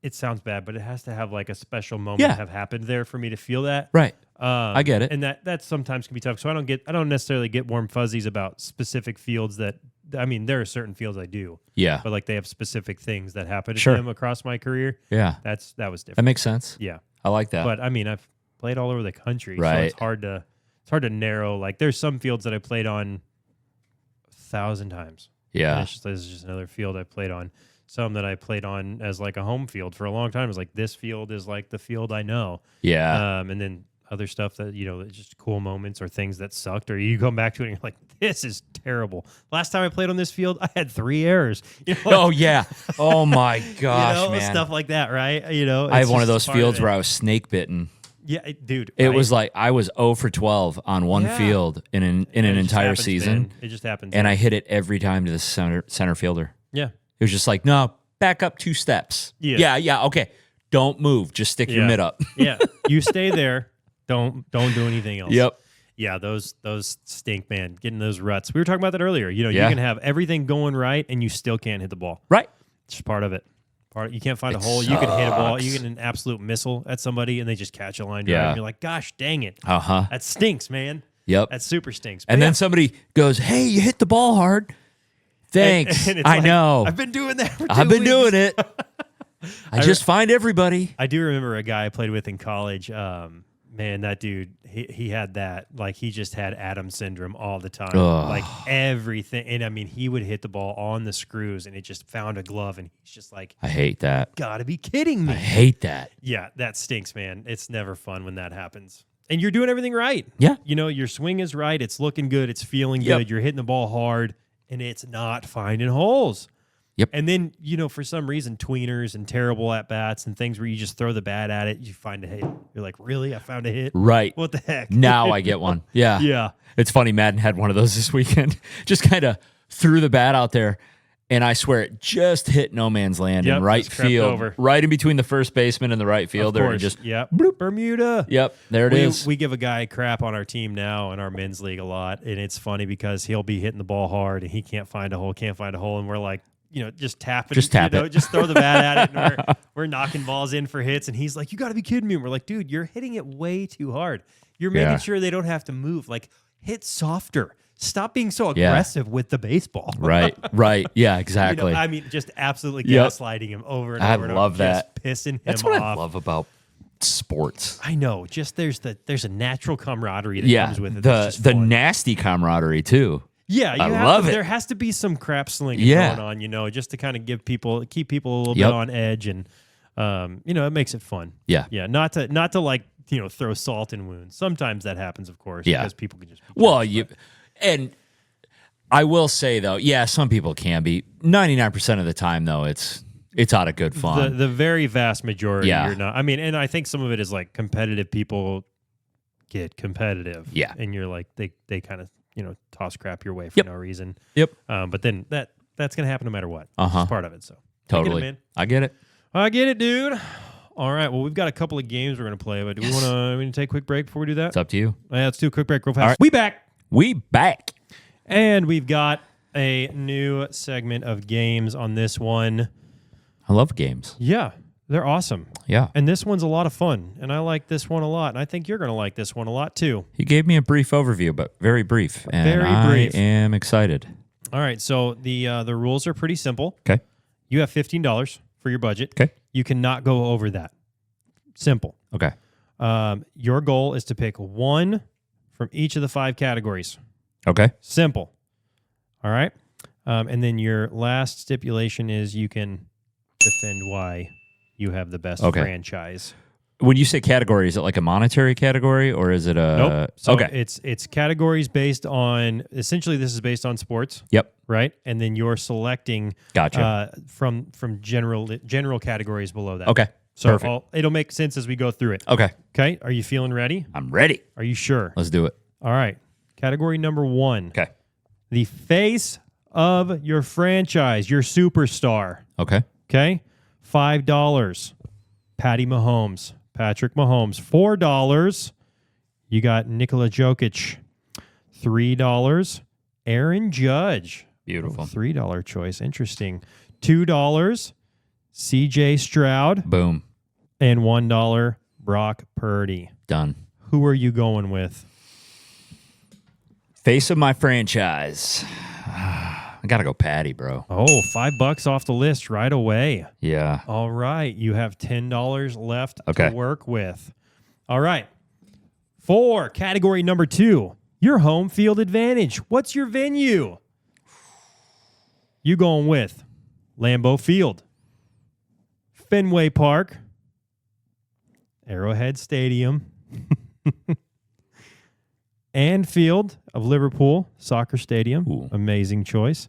it sounds bad, but it has to have, like, a special moment have happened there for me to feel that. Right. I get it. And that sometimes can be tough. So I don't necessarily get warm fuzzies about specific fields that, I mean, there are certain fields I do. Yeah. But like they have specific things that happen to Sure. them across my career. Yeah. That was different. That makes sense. Yeah. I like that. But I mean, I've played all over the country. Right. So it's hard to narrow. Like there's some fields that I played on 1,000 times. Yeah. This is just another field I played on. Some that I played on as like a home field for a long time. It was like, this field is like the field I know. Yeah. And then other stuff that, just cool moments or things that sucked, or you come back to it and you're like, this is terrible. Last time I played on this field, I had 3 errors. Oh, yeah. Oh, my gosh, man. Stuff like that, right? I have one of those fields where I was snake bitten. Yeah, dude. It was like I was 0 for 12 on one field in an entire season. Man. It just happens. And I hit it every time to the center fielder. Yeah. It was just like, no, back up 2 steps. Yeah, okay. Don't move. Just stick your mitt up. Yeah. You stay there. Don't do anything else. Yep. Yeah, those stink, man. Getting those ruts. We were talking about that earlier. You can have everything going right and you still can't hit the ball. Right. It's just part of it. You can't find a hole. You can hit a ball. You get an absolute missile at somebody and they just catch a line drive. And you're like, gosh, dang it. Uh-huh. That stinks, man. Yep. That super stinks. And then somebody goes, hey, you hit the ball hard. Thanks. And it's I like, know. I've been doing that for 2 I've been weeks. doing it. I just find everybody. I do remember a guy I played with in college. Man, that dude, he had that, like, he just had Adams syndrome all the time. Ugh. Like, everything. And, I mean, he would hit the ball on the screws, and it just found a glove, and he's just like, I hate that. gotta be kidding me. I hate that. Yeah, that stinks, man. It's never fun when that happens. And you're doing everything right. Yeah. Your swing is right. It's looking good. It's feeling good. You're hitting the ball hard, and it's not finding holes. Yep. And then, for some reason, tweeners and terrible at-bats and things where you just throw the bat at it, you find a hit. You're like, really? I found a hit? Right. What the heck? Now I get one. Yeah. Yeah. It's funny, Madden had one of those this weekend. Just kind of threw the bat out there, and I swear it just hit no man's land in right field. Over. Right in between the first baseman and the right fielder. And just, bloop, Bermuda. Yep, there it is. We give a guy crap on our team now in our men's league a lot, and it's funny because he'll be hitting the ball hard, and he can't find a hole, and we're like, just tap it. Just tap it. Just throw the bat at it. And we're knocking balls in for hits. And he's like, you got to be kidding me. And we're like, dude, you're hitting it way too hard. You're making sure they don't have to move. Like, hit softer. Stop being so aggressive with the baseball. Right. Yeah, exactly. I mean, just absolutely gaslighting him over and over. I love that. Just pissing him off. That's what I love about sports. I know. Just there's a natural camaraderie that comes with it. The nasty camaraderie, too. Yeah, I love it. There has to be some crap slinging going on, just to kind of keep people a little bit on edge, and it makes it fun. Yeah, not to like throw salt in wounds. Sometimes that happens, of course, because people can just and I will say though, some people can be. 99% of the time though, it's out of good fun. The very vast majority, you're not. I mean, and I think some of it is like competitive people get competitive, and you're like they kind of toss crap your way for no reason. Yep. But then that's gonna happen no matter what. Uh-huh. It's part of it. So totally, I get it, man. I get it, dude. All right. Well, we've got a couple of games we're gonna play, but do we want to take a quick break before we do that? It's up to you. Yeah, let's do a quick break real fast. Right. We back. And we've got a new segment of games on this one. I love games. Yeah, they're awesome. Yeah. And this one's a lot of fun, and I like this one a lot, and I think you're going to like this one a lot too. He gave me a brief overview, but very brief. And I am excited. All right, so the rules are pretty simple. Okay. You have $15 for your budget. Okay. You cannot go over that. Simple. Okay. Your goal is to pick one from each of the 5 categories. Okay. Simple. All right. And then your last stipulation is you can defend why you have the best franchise. When you say category, is it like a monetary category or is it a... Nope. So it's categories based on... Essentially, this is based on sports. Yep. Right? And then you're selecting from general categories below that. Okay. So it'll make sense as we go through it. Okay. Okay. Are you feeling ready? I'm ready. Are you sure? Let's do it. All right. Category number 1. Okay. The face of your franchise, your superstar. Okay. Okay. $5. Patrick Mahomes. $4. You got Nikola Jokic. $3. Aaron Judge. Beautiful. $3 choice. Interesting. $2. CJ Stroud. Boom. And $1. Brock Purdy. Done. Who are you going with? Face of my franchise. I got to go Patty, bro. Oh, $5 off the list right away. Yeah. All right. You have $10 left to work with. All right. For category number 2, your home field advantage. What's your venue? You going with Lambeau Field, Fenway Park, Arrowhead Stadium, Anfield of Liverpool Soccer Stadium. Ooh. Amazing choice.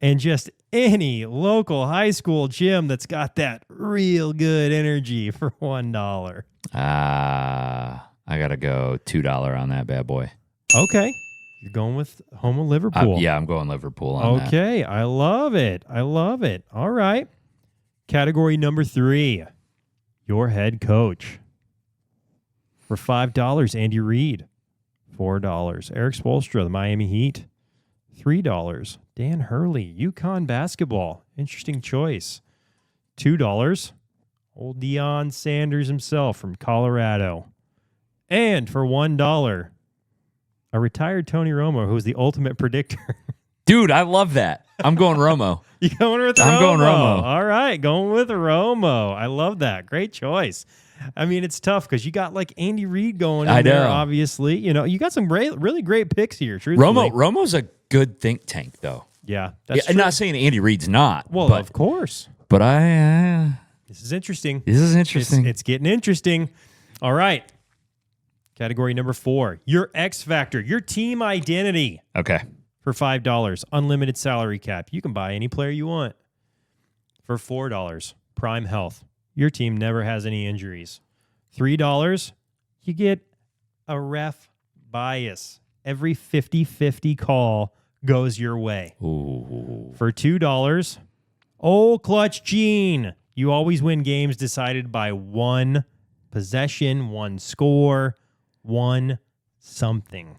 And just any local high school gym that's got that real good energy for $1. I got to go $2 on that bad boy. Okay. You're going with home of Liverpool. Yeah, I'm going Liverpool on that. Okay. I love it. All right. Category number 3, your head coach. For $5, Andy Reid. $4. Eric Spoelstra, the Miami Heat. $3. Dan Hurley, UConn basketball. Interesting choice. $2. Old Deion Sanders himself from Colorado. And for $1, a retired Tony Romo, who's the ultimate predictor. Dude, I love that. I'm going Romo. You going with Romo? I'm going Romo. All right, going with Romo. I love that. Great choice. I mean, it's tough because you got like Andy Reid going in there, obviously. You know, you got some really great picks here, truthfully. Romo's a good think tank, though. Yeah, that's true. I'm not saying Andy Reid's not. Well, of course. But This is interesting. It's getting interesting. All right. Category number 4, your X Factor, your team identity. Okay. For $5, unlimited salary cap. You can buy any player you want. For $4, Prime Health. Your team never has any injuries. $3, you get a ref bias. Every 50-50 call goes your way. Ooh. For $2, Old Clutch Gene. You always win games decided by one possession, one score, one something.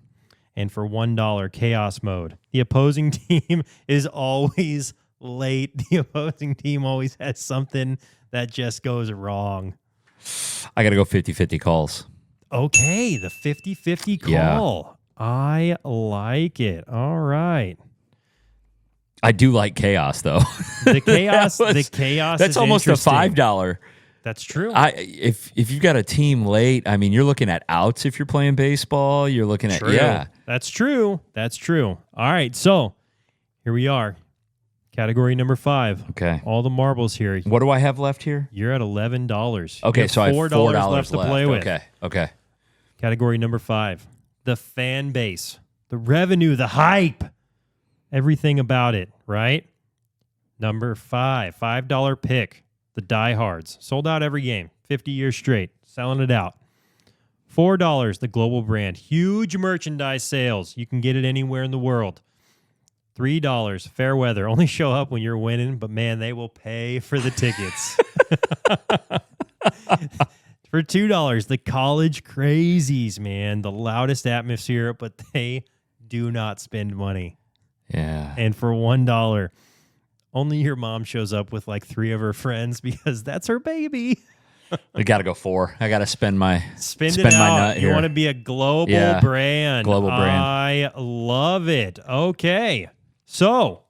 And for $1, Chaos Mode. The opposing team is always late. The opposing team always has something that just goes wrong. I got to go 50-50 calls. Okay, the 50-50 call. Yeah. I like it. All right. I do like chaos, though. The chaos. The chaos. That's almost a $5. That's true. If you've got a team late, I mean, you're looking at outs if you're playing baseball. You're looking at That's true. All right, so here we are. Category number 5. Okay. All the marbles here. What do I have left here? You're at $11. Okay, so I have $4 left to play with. Okay. Category number 5. The fan base, the revenue, the hype, everything about it, right? Number 5, $5 pick, the diehards. Sold out every game, 50 years straight, selling it out. $4, the global brand, huge merchandise sales. You can get it anywhere in the world. $3, fair weather. Only show up when you're winning, but man, they will pay for the tickets. For $2, the college crazies, man. The loudest atmosphere, but they do not spend money. Yeah. And for $1, only your mom shows up with like 3 of her friends because that's her baby. I got to go 4. I got to spend my it my out. nut here. You want to be a global brand. Global brand. I love it. Okay. So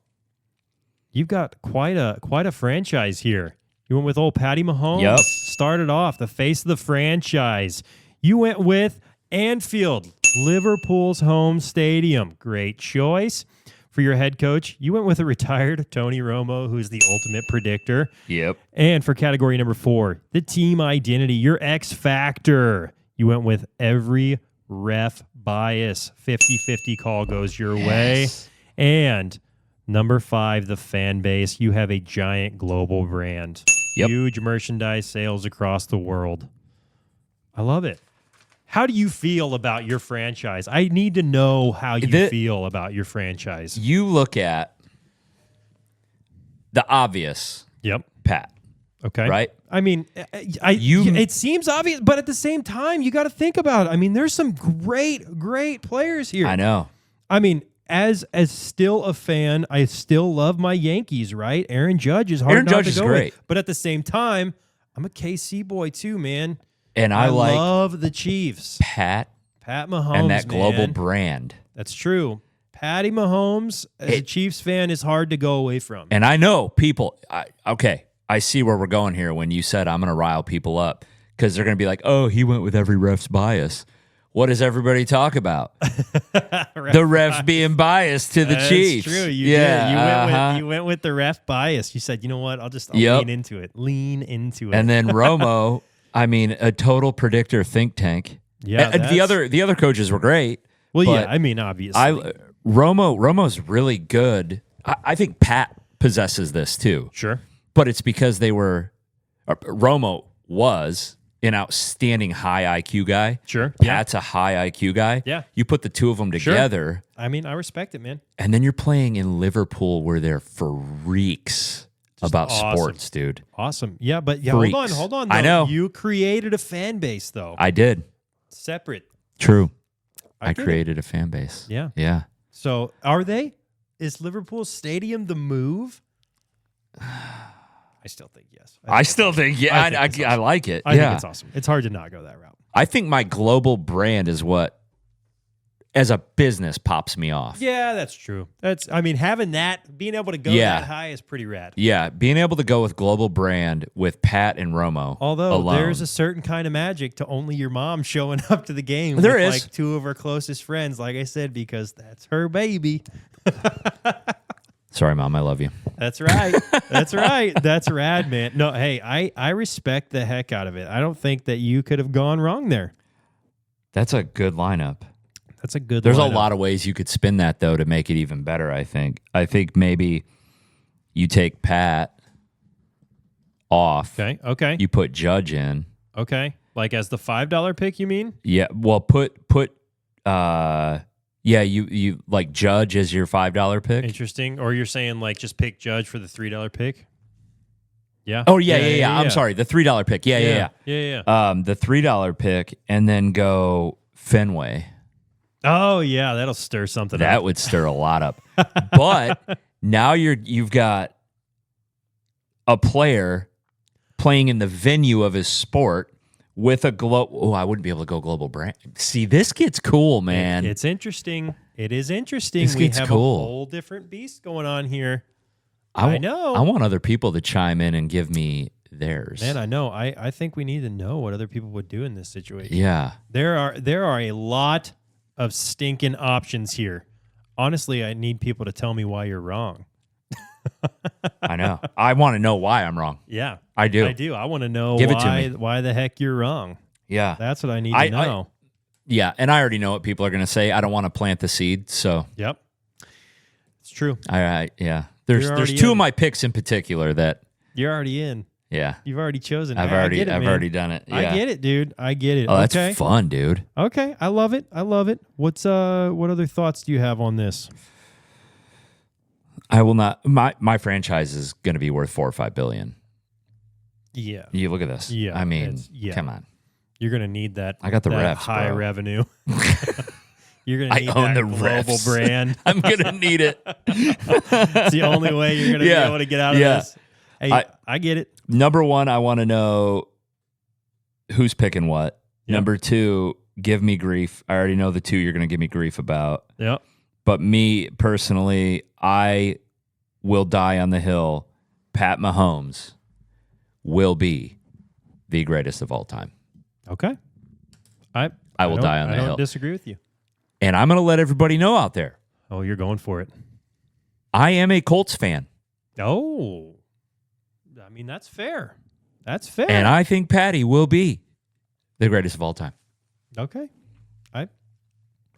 you've got quite a franchise here. You went with old Patty Mahomes. Yep. Started off the face of the franchise. You went with Anfield, Liverpool's home stadium. Great choice. For your head coach, you went with a retired Tony Romo, who's the ultimate predictor. Yep. And for category number 4, the team identity, your X Factor. You went with every ref bias. 50-50 call goes your way. And number 5, the fan base. You have a giant global brand. Yep. Huge merchandise sales across the world. I love it. How do you feel about your franchise? I need to know how you feel about your franchise. You look at the obvious. Yep. Pat. Okay. Right? I mean, it seems obvious, but at the same time, you got to think about it. I mean, there's some great players here. I know. I mean, as still a fan, I still love my Yankees, right? Aaron Judge is hard not to go with. But at the same time, I'm a KC boy too, man. And I love the Chiefs. Pat Mahomes, and that global brand. That's true. Patty Mahomes, as a Chiefs fan, is hard to go away from. And I know people, I see where we're going here when you said I'm going to rile people up because they're going to be like, oh, he went with every ref's bias. What does everybody talk about? The refs being biased to the Chiefs. That's true. You did. You went with the ref bias. You said, you know what? I'll lean into it. Lean into it. And then Romo, I mean, a total predictor think tank. Yeah. And the other coaches were great. Well, yeah. I mean, obviously, Romo's really good. I think Pat possesses this too. Sure. But it's because Romo was an outstanding high IQ guy. Sure. Pat's a high IQ guy. Yeah. You put the two of them together. Sure. I mean, I respect it, man. And then you're playing in Liverpool where they're freaks about sports, dude. Awesome. Yeah, but freaks. hold on. Though. I know. You created a fan base, though. I did. Separate. True. I created a fan base. Yeah. Yeah. So is Liverpool Stadium the move? I still think yes. I still think, yeah, I like it. I think it's awesome. It's hard to not go that route. I think my global brand is what, as a business, pops me off. Yeah, that's true. Having that, being able to go that high is pretty rad. Yeah, being able to go with global brand with Pat and Romo. Although alone. There's a certain kind of magic to only your mom showing up to the game there with is. like two of her closest friends, like I said, because that's her baby. Sorry, Mom, I love you. That's right. That's right. That's rad, man. No, hey, I respect the heck out of it. I don't think that you could have gone wrong there. That's a good lineup. That's a good There's lineup. a lot of ways you could spin that, though, to make it even better, I think. I think maybe you take Pat off. Okay. You put Judge in. Okay. Like as the $5 pick, you mean? Yeah. Well, you like Judge as your $5 pick. Interesting. Or you're saying like just pick Judge for the $3 pick? Yeah. Oh, yeah. I'm sorry. The $3 pick. Yeah. The $3 pick and then go Fenway. Oh, yeah. That'll stir something up. That would stir a lot up. But now you've got a player playing in the venue of his sport with a I wouldn't be able to go global brand. See, this gets cool, man. It's interesting. It is interesting. This gets have cool. A whole different beast going on here. I know. I want other people to chime in and give me theirs. Man, I know. I think we need to know what other people would do in this situation. Yeah. There are a lot of stinking options here. Honestly, I need people to tell me why you're wrong. I know. I want to know why I'm wrong. Yeah. I do. I want to know Give it to me. why the heck you're wrong. Yeah. That's what I need to know. Yeah, and I already know what people are going to say. I don't want to plant the seed, so. Yep. It's true. Yeah. There's two of my picks in particular that. You're already in. Yeah. You've already chosen. I've already done it. Yeah. I get it, dude. I get it. Oh, that's fun, dude. Okay. I love it. What other thoughts do you have on this? I will not. My franchise is going to be worth $4 or $5 billion. Yeah. You look at this. Yeah. I mean, come on. You're going to need that. I got the refs, high bro. revenue. You're going to need own that the global refs. brand. I'm going to need it. It's the only way you're going to be able to get out of this. Hey, I get it. Number one, I want to know who's picking what. Yep. Number two, give me grief. I already know the two you're going to give me grief about. Yep. But me personally, I will die on the hill. Pat Mahomes will be the greatest of all time. Okay. I will die on the hill. I don't disagree with you. And I'm going to let everybody know out there. Oh, you're going for it. I am a Colts fan. Oh. I mean, that's fair. That's fair. And I think Patty will be the greatest of all time. Okay.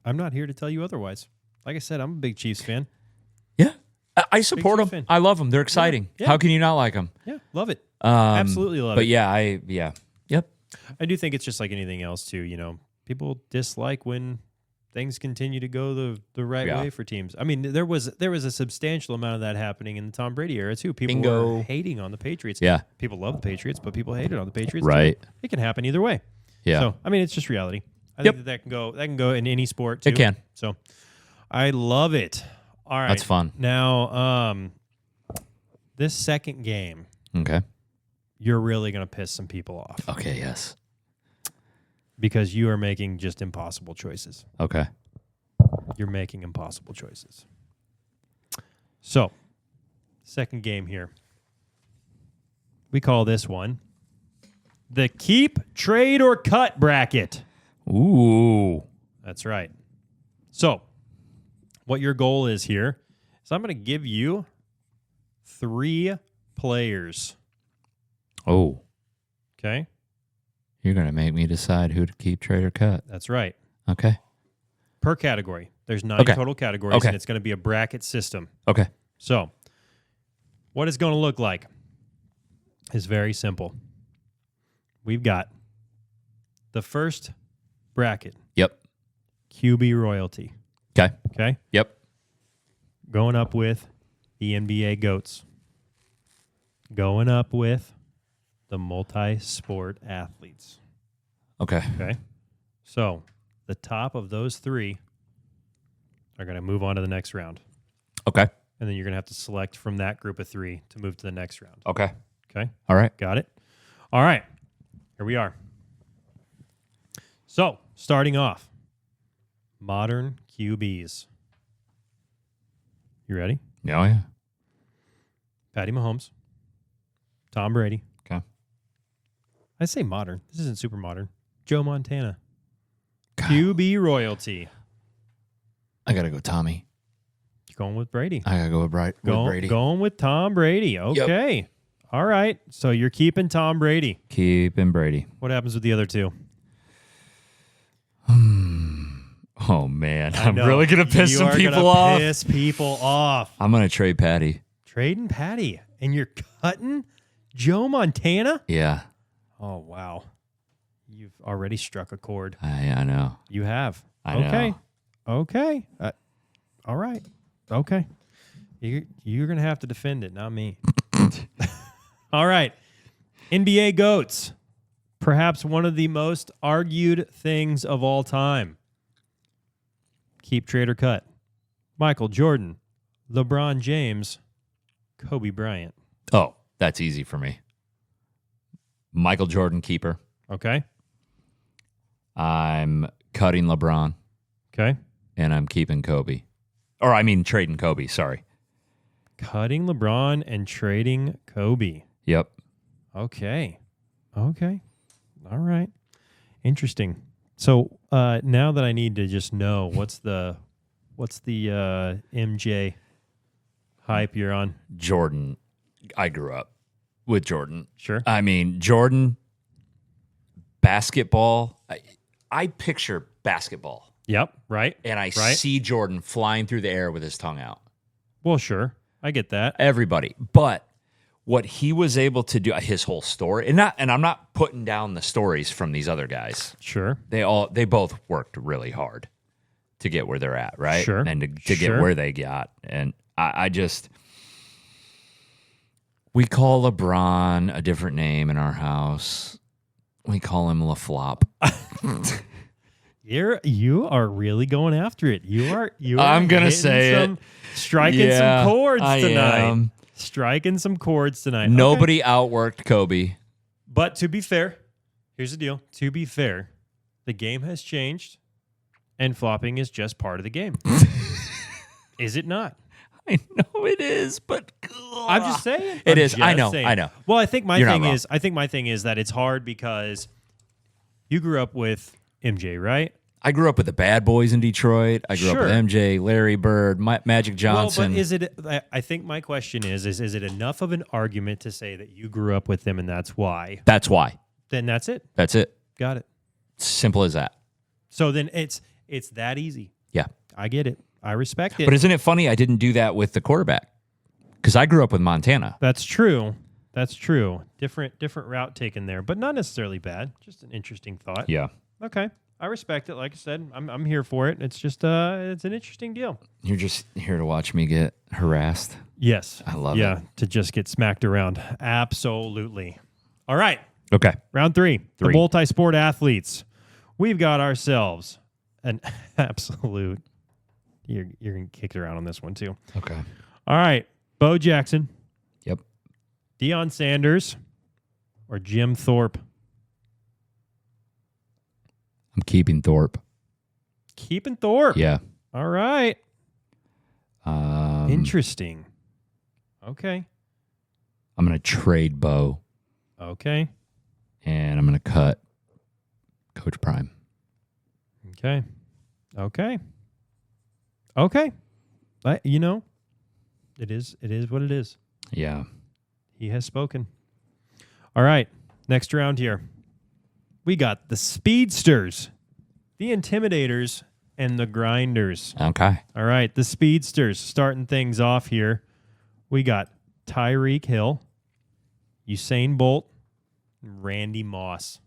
I'm not here to tell you otherwise. Like I said, I'm a big Chiefs fan. Yeah. I support them. I love them. They're exciting. Yeah. How can you not like them? Yeah, love it. Absolutely love it. But yep. I do think it's just like anything else too, you know. People dislike when things continue to go the right way for teams. I mean, there was a substantial amount of that happening in the Tom Brady era too. People were hating on the Patriots. Yeah. People love the Patriots, but people hated on the Patriots right. too. It can happen either way. Yeah. So, I mean, it's just reality. I think that can go in any sport too. It can. So, I love it. All right. That's fun. Now, this second game, okay, you're really going to piss some people off. Okay, yes. Because you are making just impossible choices. Okay. You're making impossible choices. So, second game here. We call this one the keep, trade, or cut bracket. Ooh. That's right. So, what your goal is here is I'm going to give you 3 players. Oh. Okay? You're going to make me decide who to keep, trade, or cut. That's right. Okay. Per category. There's 9 total categories, and it's going to be a bracket system. Okay. So, what it's going to look like is very simple. We've got the first bracket. Yep. QB royalty. Okay. Okay? Yep. Going up with the NBA GOATs. Going up with the multi-sport athletes. Okay. Okay? So, the top of those 3 are going to move on to the next round. Okay. And then you're going to have to select from that group of 3 to move to the next round. Okay. Okay? All right. Got it? All right. Here we are. So, starting off, modern QBs. You ready? Oh, yeah. Patty Mahomes. Tom Brady. Okay. I say modern. This isn't super modern. Joe Montana. QB royalty. I got to go Tommy. You're going with Brady. I got to go with Brady. Going with Tom Brady. Okay. Yep. All right. So you're keeping Tom Brady. Keeping Brady. What happens with the other 2? Oh, man. I'm really going to piss some people off. Piss people off. I'm going to trade Patty. Trading Patty. And you're cutting Joe Montana? Yeah. Oh, wow. You've already struck a chord. I know. You have. I know. Okay. All right. Okay. You're going to have to defend it, not me. All right. NBA GOATs. Perhaps one of the most argued things of all time. Keep, trade, or cut. Michael Jordan, LeBron James, Kobe Bryant. Oh, that's easy for me. Michael Jordan, keeper. Okay. I'm cutting LeBron. Okay. And I'm keeping Kobe. Or I mean trading Kobe, sorry. Cutting LeBron and trading Kobe. Yep. Okay. All right. Interesting. So now that I need to just know what's the MJ hype you're on? Jordan. I grew up with Jordan. Sure. I mean, Jordan, basketball. I picture basketball. Yep. Right. And I see Jordan flying through the air with his tongue out. Well, sure. I get that. Everybody. But what he was able to do, his whole story, and I'm not putting down the stories from these other guys. Sure. They both worked really hard to get where they're at, right? Sure. And to get where they got. And I just, we call LeBron a different name in our house. We call him LaFlop. You are really going after it. You are. I'm gonna say it. Striking some chords tonight. Am. Striking some chords tonight. Nobody outworked Kobe. But to be fair, here's the deal. To be fair, the game has changed, and flopping is just part of the game. Is it not? I know it is, but I'm just saying. It is. I know. Well, I think my thing is that it's hard because you grew up with MJ, right? I grew up with the bad boys in Detroit. I grew up with MJ, Larry Bird, Magic Johnson. Well, but is it? I think my question is it enough of an argument to say that you grew up with them and that's why? That's why. Then that's it. That's it. Got it. Simple as that. So then it's that easy. Yeah. I get it. I respect it. But isn't it funny I didn't do that with the quarterback? Because I grew up with Montana. That's true. Different route taken there, but not necessarily bad. Just an interesting thought. Yeah. Okay. I respect it. Like I said, I'm here for it. It's just it's an interesting deal. You're just here to watch me get harassed. Yes. I love it. Yeah, to just get smacked around. Absolutely. All right. Okay. Round three. The multi-sport athletes. We've got ourselves an absolute. You're going to kick it around on this one, too. Okay. All right. Bo Jackson. Yep. Deion Sanders or Jim Thorpe? I'm keeping Thorpe. Keeping Thorpe. Yeah. All right. Interesting. Okay. I'm going to trade Bo. Okay. And I'm going to cut Coach Prime. Okay. Okay. Okay. You know, it is what it is. Yeah. He has spoken. All right. Next round here. We got the Speedsters, the Intimidators, and the Grinders. Okay. All right. The Speedsters starting things off here. We got Tyreek Hill, Usain Bolt, and Randy Moss.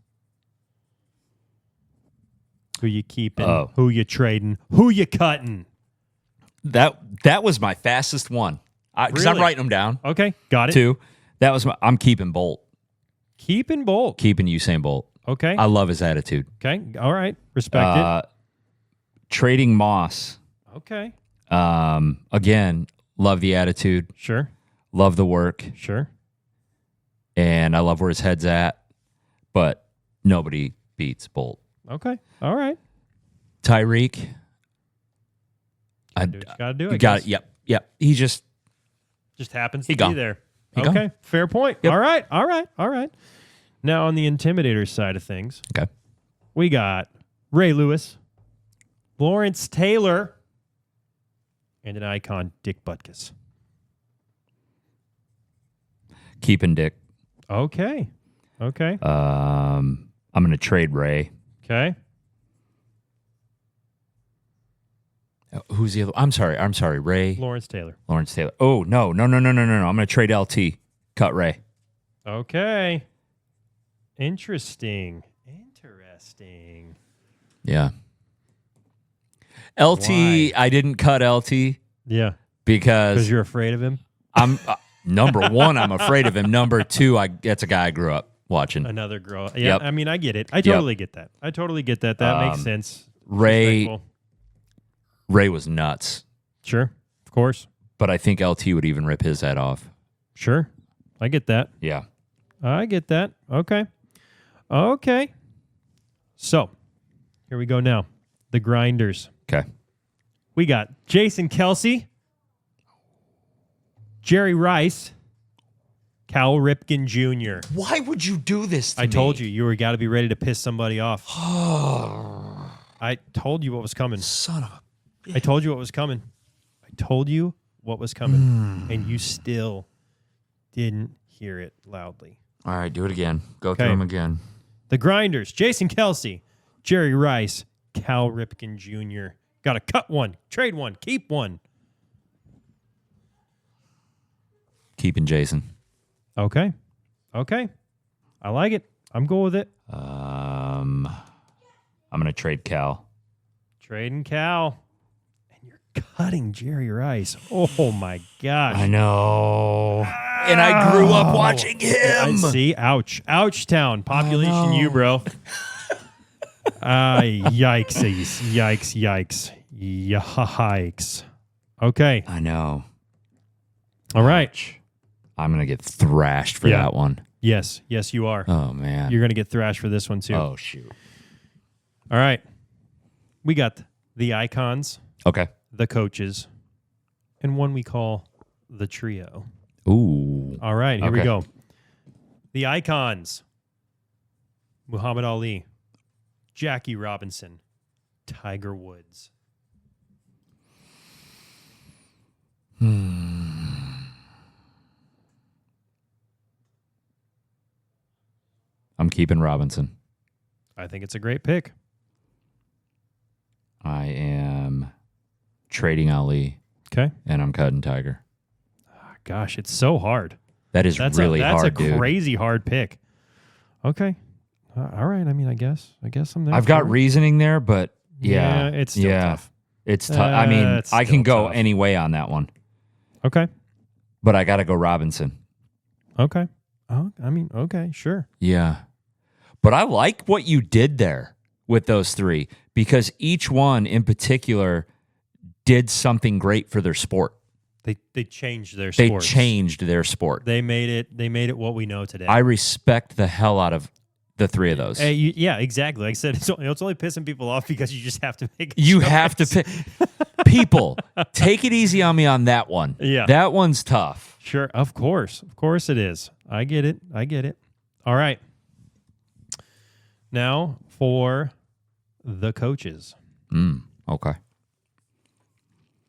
Who you keeping? Oh. Who you trading? Who you cutting? That was my fastest one. Because I'm Really? writing them down. Okay. Got it. Two. That was I'm keeping Bolt. Keeping Bolt. Keeping Usain Bolt. Okay. I love his attitude. Okay. All right. Respect Trading Moss. it. Okay. Again, love the attitude. Sure. Love the work. Sure. And I love where his head's at. But nobody beats Bolt. Okay. All right. Tyreek. Gotta do it. You got it. Yep. He just happens He to gone. be there. He Okay. gone. Fair point. Yep. All right. Now on the Intimidator side of things, okay. we got Ray Lewis, Lawrence Taylor, and an icon, Dick Butkus. Keeping Dick. Okay. I'm going to trade Ray. Okay. Who's the other? I'm sorry. Ray. Lawrence Taylor. Lawrence Taylor. Oh, no. I'm going to trade LT. Cut Ray. Okay. Interesting. Yeah. LT, Why? I didn't cut LT Yeah. because you're afraid of him? I'm number one, I'm afraid of him. Number two, that's a guy I grew up watching. Another girl. Yeah, Yep. I mean, I get it. I totally get that. That makes sense. Ray Respectful. was nuts, Sure. Of course. but I think LT would even rip his head off. Sure. I get that. Yeah. I get that. Okay. So, here we go now. The Grinders. Okay. We got Jason Kelsey, Jerry Rice, Cal Ripken Jr. Why would you do this to I told you were got to be ready to piss somebody off. I told you what was coming. Son of a... I told you what was coming. And you still didn't hear it loudly. All right, do it again. Go Okay. through them again. The Grinders, Jason Kelsey, Jerry Rice, Cal Ripken Jr. Got to cut one, trade one, keep one. Keeping Jason. Okay. I like it. I'm cool with it. I'm going to trade Cal. Trading Cal. And you're cutting Jerry Rice. Oh, my gosh. I know. And I grew up watching him. I see. Ouch. Ouch town. Population you, bro. Yikes. Okay. I know. All right. I'm going to get thrashed for that one. Yes, you are. Oh, man. You're going to get thrashed for this one, too. Oh, shoot. All right. We got the icons, Okay. the coaches, and one we call the trio. Ooh. All right, here we Okay. go. The icons: Muhammad Ali, Jackie Robinson, Tiger Woods. I'm keeping Robinson. I think it's a great pick. I am trading Ali, Okay. and I'm cutting Tiger. Gosh, it's so hard. That is really hard, That's a dude. crazy hard pick. Okay. All right. I mean, I guess I'm there. I've got reasoning there, but it's still tough. It's tough. I mean, I can go tough. any way on that one. Okay. But I got to go Robinson. Okay. Oh, I mean, okay, sure. Yeah. But I like what you did there with those three because each one in particular did something great for their sport. They changed their sport. They changed their sport. They made it what we know today. I respect the hell out of the three of those. Yeah, exactly. Like I said, it's only pissing people off because you just have to make a You choice. have to pick. People, take it easy on me on that one. Yeah. That one's tough. Sure, of course it is. I get it. All right. Now for the coaches. Okay.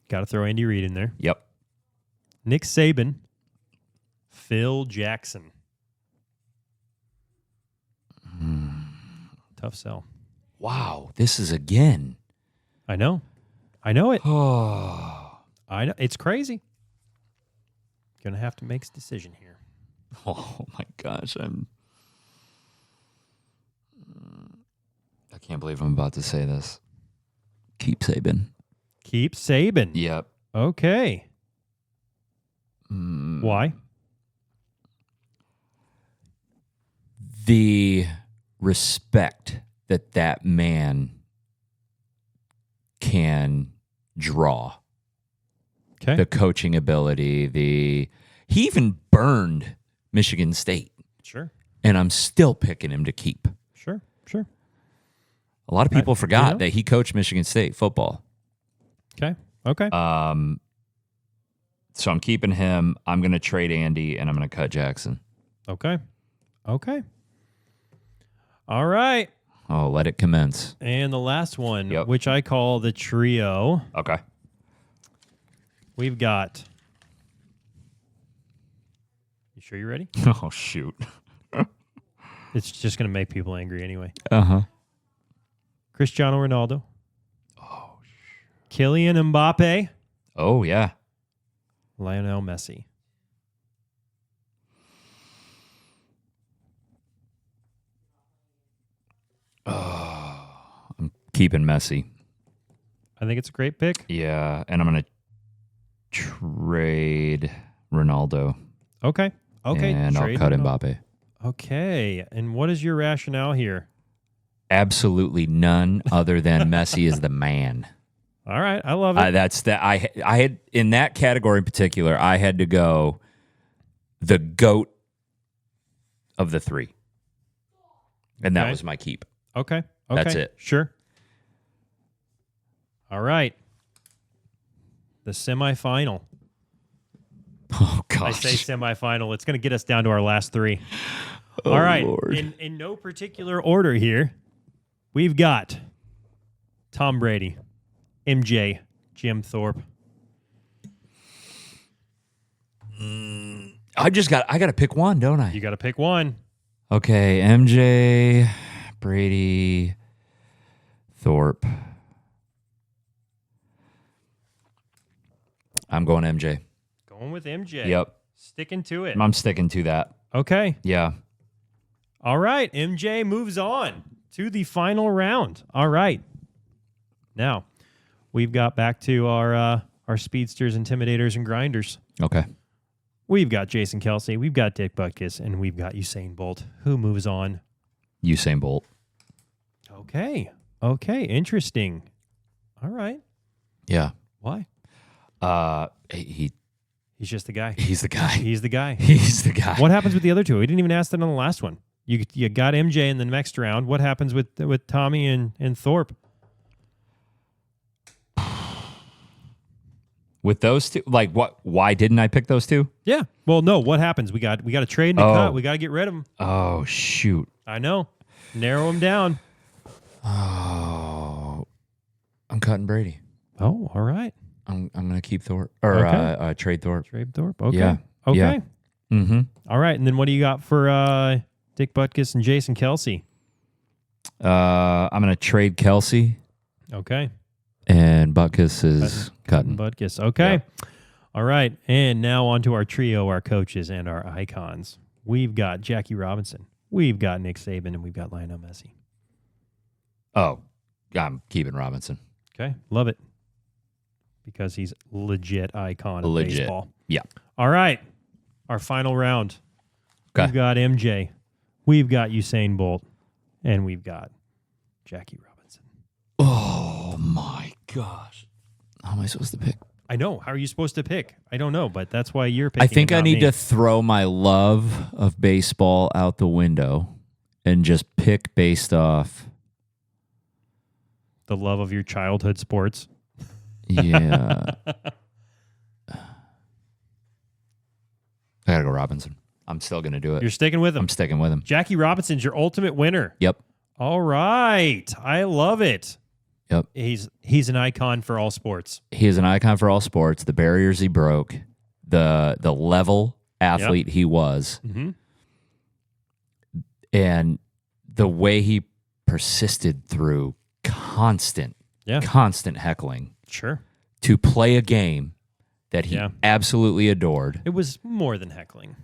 Got to throw Andy Reid in there. Yep. Nick Saban, Phil Jackson. Tough sell. Wow, this is again. I know it. Oh, I know it's crazy. Gonna have to make a decision here. oh my gosh, I can't believe I'm about to say this. Keep Saban. Keep Saban. Yep. Okay. Why? The respect that man can draw. Okay. The coaching ability, he even burned Michigan State. Sure. And I'm still picking him to keep. Sure. A lot of people forgot that he coached Michigan State football. Okay. So I'm keeping him. I'm going to trade Andy, and I'm going to cut Jackson. Okay. All right. Oh, let it commence. And the last one, which I call the trio. Okay. We've got. You sure you're ready? Oh, shoot. It's just going to make people angry anyway. Uh-huh. Cristiano Ronaldo. Oh, Kylian Mbappe. Oh, yeah. Lionel Messi. I'm keeping Messi. I think it's a great pick. Yeah, and I'm going to trade Ronaldo. Okay. And I'll cut Mbappe. Okay. And what is your rationale here? Absolutely none other than Messi is the man. All right. I love it. I had in that category in particular, I had to go the GOAT of the three. And that was my keep. Okay. That's it. Sure. All right. The semifinal. Oh, gosh. I say semifinal. It's going to get us down to our last three. Oh, all right. Lord. In no particular order here, we've got Tom Brady, MJ, Jim Thorpe. I got to pick one, don't I? You got to pick one. Okay, MJ, Brady, Thorpe. I'm going MJ. Going with MJ. Yep. Sticking to it. I'm sticking to that. Okay. Yeah. All right. MJ moves on to the final round. All right. Now, we've got back to our speedsters, intimidators, and grinders. Okay. We've got Jason Kelsey, we've got Dick Butkus, and we've got Usain Bolt. Who moves on? Usain Bolt. Okay. Interesting. All right. Yeah. Why? He's just the guy. He's the guy. He's the guy. He's the guy. What happens with the other two? We didn't even ask that on the last one. You got MJ in the next round. What happens with Tommy and Thorpe? With those two, like what? Why didn't I pick those two? Yeah. Well, no. What happens? We got to trade and a cut. We got to get rid of them. Oh shoot! I know. Narrow them down. Oh, I'm cutting Brady. Oh, all right. I'm gonna keep Thorpe or trade Thorpe. Trade Thorpe. Okay. Yeah. Okay. Yeah. Mm-hmm. All right. And then what do you got for Dick Butkus and Jason Kelsey? I'm gonna trade Kelsey. Okay. And Butkus is cutting. Butkus. Okay. Yeah. All right. And now on to our trio, our coaches, and our icons. We've got Jackie Robinson, we've got Nick Saban, and we've got Lionel Messi. Oh, I'm keeping Robinson. Okay, love it. Because he's legit icon of baseball. Yeah. All right, our final round. Okay. We've got MJ, we've got Usain Bolt, and we've got Jackie Robinson. Oh, my gosh. How am I supposed to pick? I know. How are you supposed to pick? I don't know, but that's why you're picking. I think I need me. to throw my love of baseball out the window and just pick based off the love of your childhood sports. Yeah. I gotta go Robinson. I'm still gonna do it. You're sticking with him. I'm sticking with him. Jackie Robinson's your ultimate winner. Yep. All right. I love it. Yep. He's an icon for all sports. He is an icon for all sports. The barriers he broke, the level athlete he was, and the way he persisted through constant heckling. Sure. To play a game that he absolutely adored. It was more than heckling.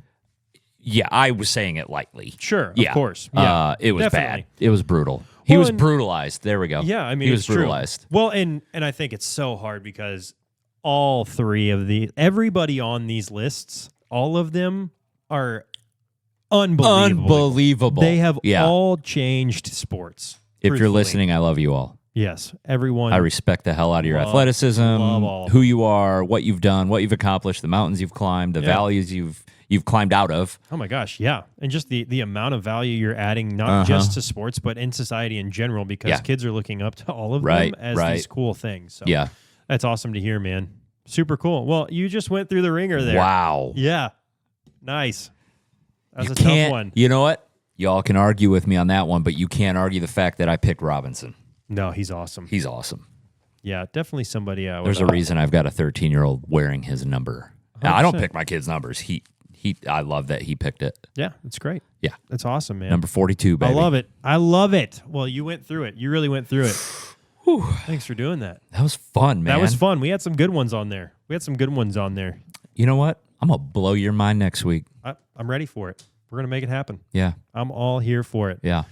Yeah, I was saying it lightly. Sure, of course. Yeah, it was definitely. bad. It was brutal. He was brutalized. There we go. Yeah, I mean, he was it's brutalized. True. Well, and I think it's so hard because all three of everybody on these lists, all of them are unbelievable. They have all changed sports. If you're listening, I love you all. Yes, everyone. I respect the hell out of your athleticism, who you are, what you've done, what you've accomplished, the mountains you've climbed, the valleys you've climbed out of. Oh my gosh, yeah. And just the amount of value you're adding, not just to sports, but in society in general, because kids are looking up to all of them as these cool things. So that's awesome to hear, man. Super cool. Well, you just went through the ringer there. Wow. Yeah. Nice. That was a tough one. You know what? Y'all can argue with me on that one, but you can't argue the fact that I picked Robinson. No, he's awesome. He's awesome. Yeah, definitely somebody I would. There's a reason I've got a 13-year-old wearing his number. Now, I don't pick my kids' numbers. I love that he picked it. Yeah, it's great. Yeah. That's awesome, man. Number 42, baby. I love it. Well, you went through it. You really went through it. Thanks for doing that. That was fun, man. That was fun. We had some good ones on there. You know what? I'm going to blow your mind next week. I'm ready for it. We're going to make it happen. Yeah. I'm all here for it. Yeah.